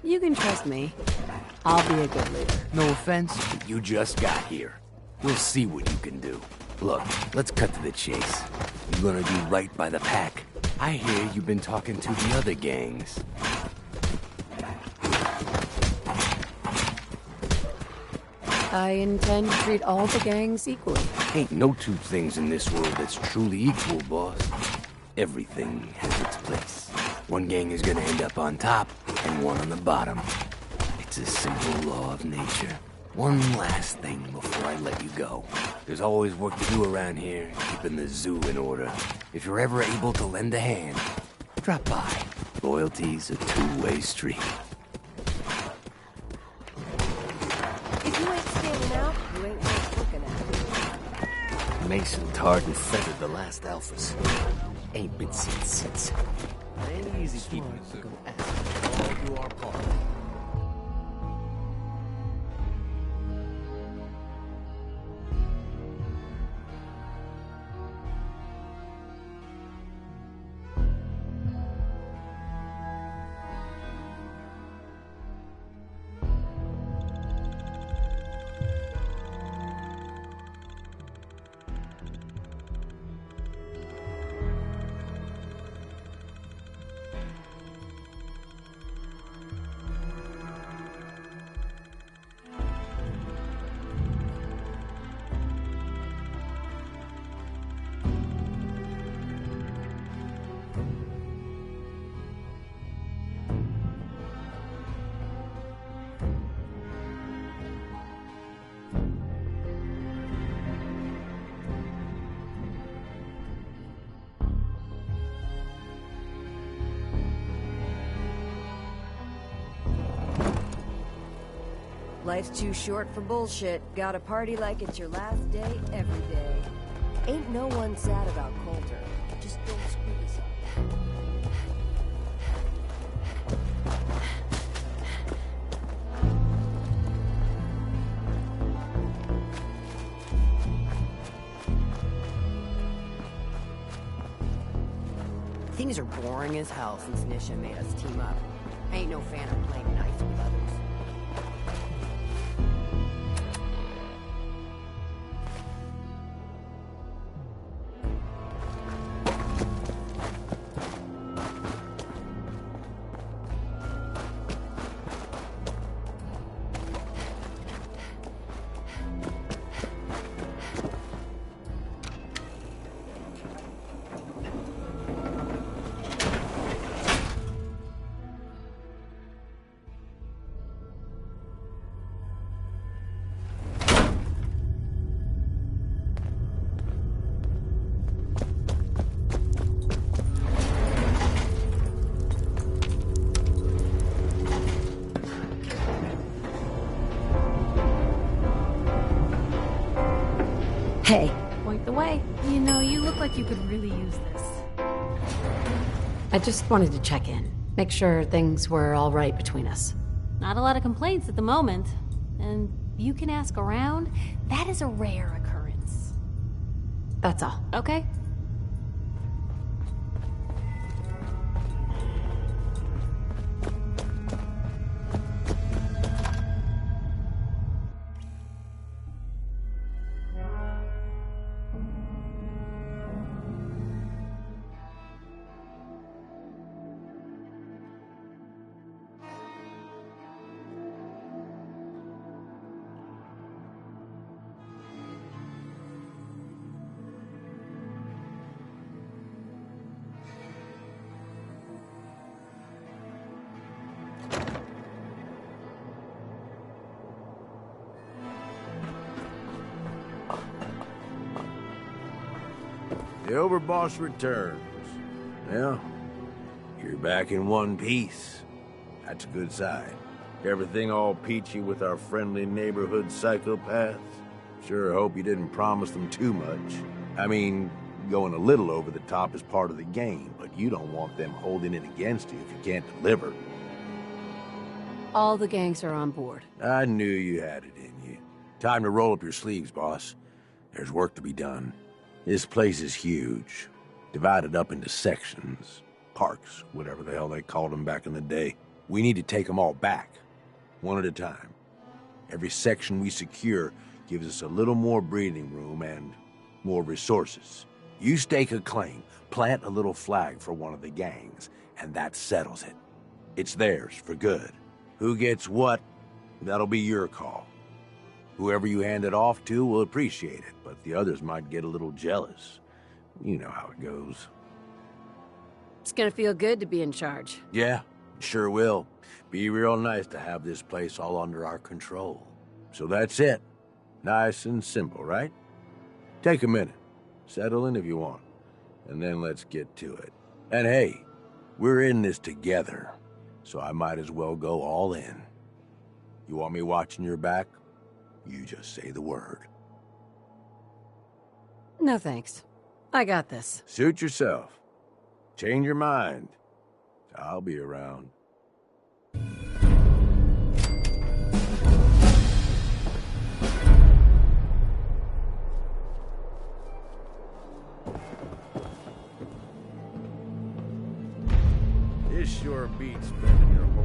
You can trust me. I'll be a good leader. No offense, but you just got here. We'll see what you can do. Look, let's cut to the chase. You gonna do right by the Pack? I hear you've been talking to the other gangs. I intend to treat all the gangs equally. Ain't no two things in this world that's truly equal, boss. Everything has its place. One gang is gonna end up on top, and one on the bottom. It's a simple law of nature. One last thing before I let you go. There's always work to do around here, keeping the zoo in order. If you're ever able to lend a hand, drop by. Loyalty's a two-way street. If you ain't Mason tarred and feathered the last alphas. Ain't been seen since. Any easy people to go ask. All do our part. Life's too short for bullshit. Gotta party like it's your last day every day. Ain't no one sad about Coulter. Just don't screw this up. Things are boring as hell since Nisha made us team up. I ain't no fan of playing nice with others. Hey. Point the way. You know, you look like you could really use this. I just wanted to check in. Make sure things were all right between us. Not a lot of complaints at the moment. And you can ask around. That is a rare occurrence. That's all. Okay. The Overboss returns. Well, you're back in one piece. That's a good sign. Everything all peachy with our friendly neighborhood psychopaths? Sure hope you didn't promise them too much. I mean, going a little over the top is part of the game, but you don't want them holding it against you if you can't deliver. All the gangs are on board. I knew you had it in you. Time to roll up your sleeves, boss. There's work to be done. This place is huge, divided up into sections, parks, whatever the hell they called them back in the day. We need to take them all back, one at a time. Every section we secure gives us a little more breathing room and more resources. You stake a claim, plant a little flag for one of the gangs, and that settles it. It's theirs for good. Who gets what, that'll be your call. Whoever you hand it off to will appreciate it, but the others might get a little jealous. You know how it goes. It's gonna feel good to be in charge. Yeah, sure will. Be real nice to have this place all under our control. So that's it. Nice and simple, right? Take a minute. Settle in if you want. And then let's get to it. And hey, we're in this together, so I might as well go all in. You want me watching your back? You just say the word. No thanks. I got this. Suit yourself. Change your mind. I'll be around. This sure beats spending your whole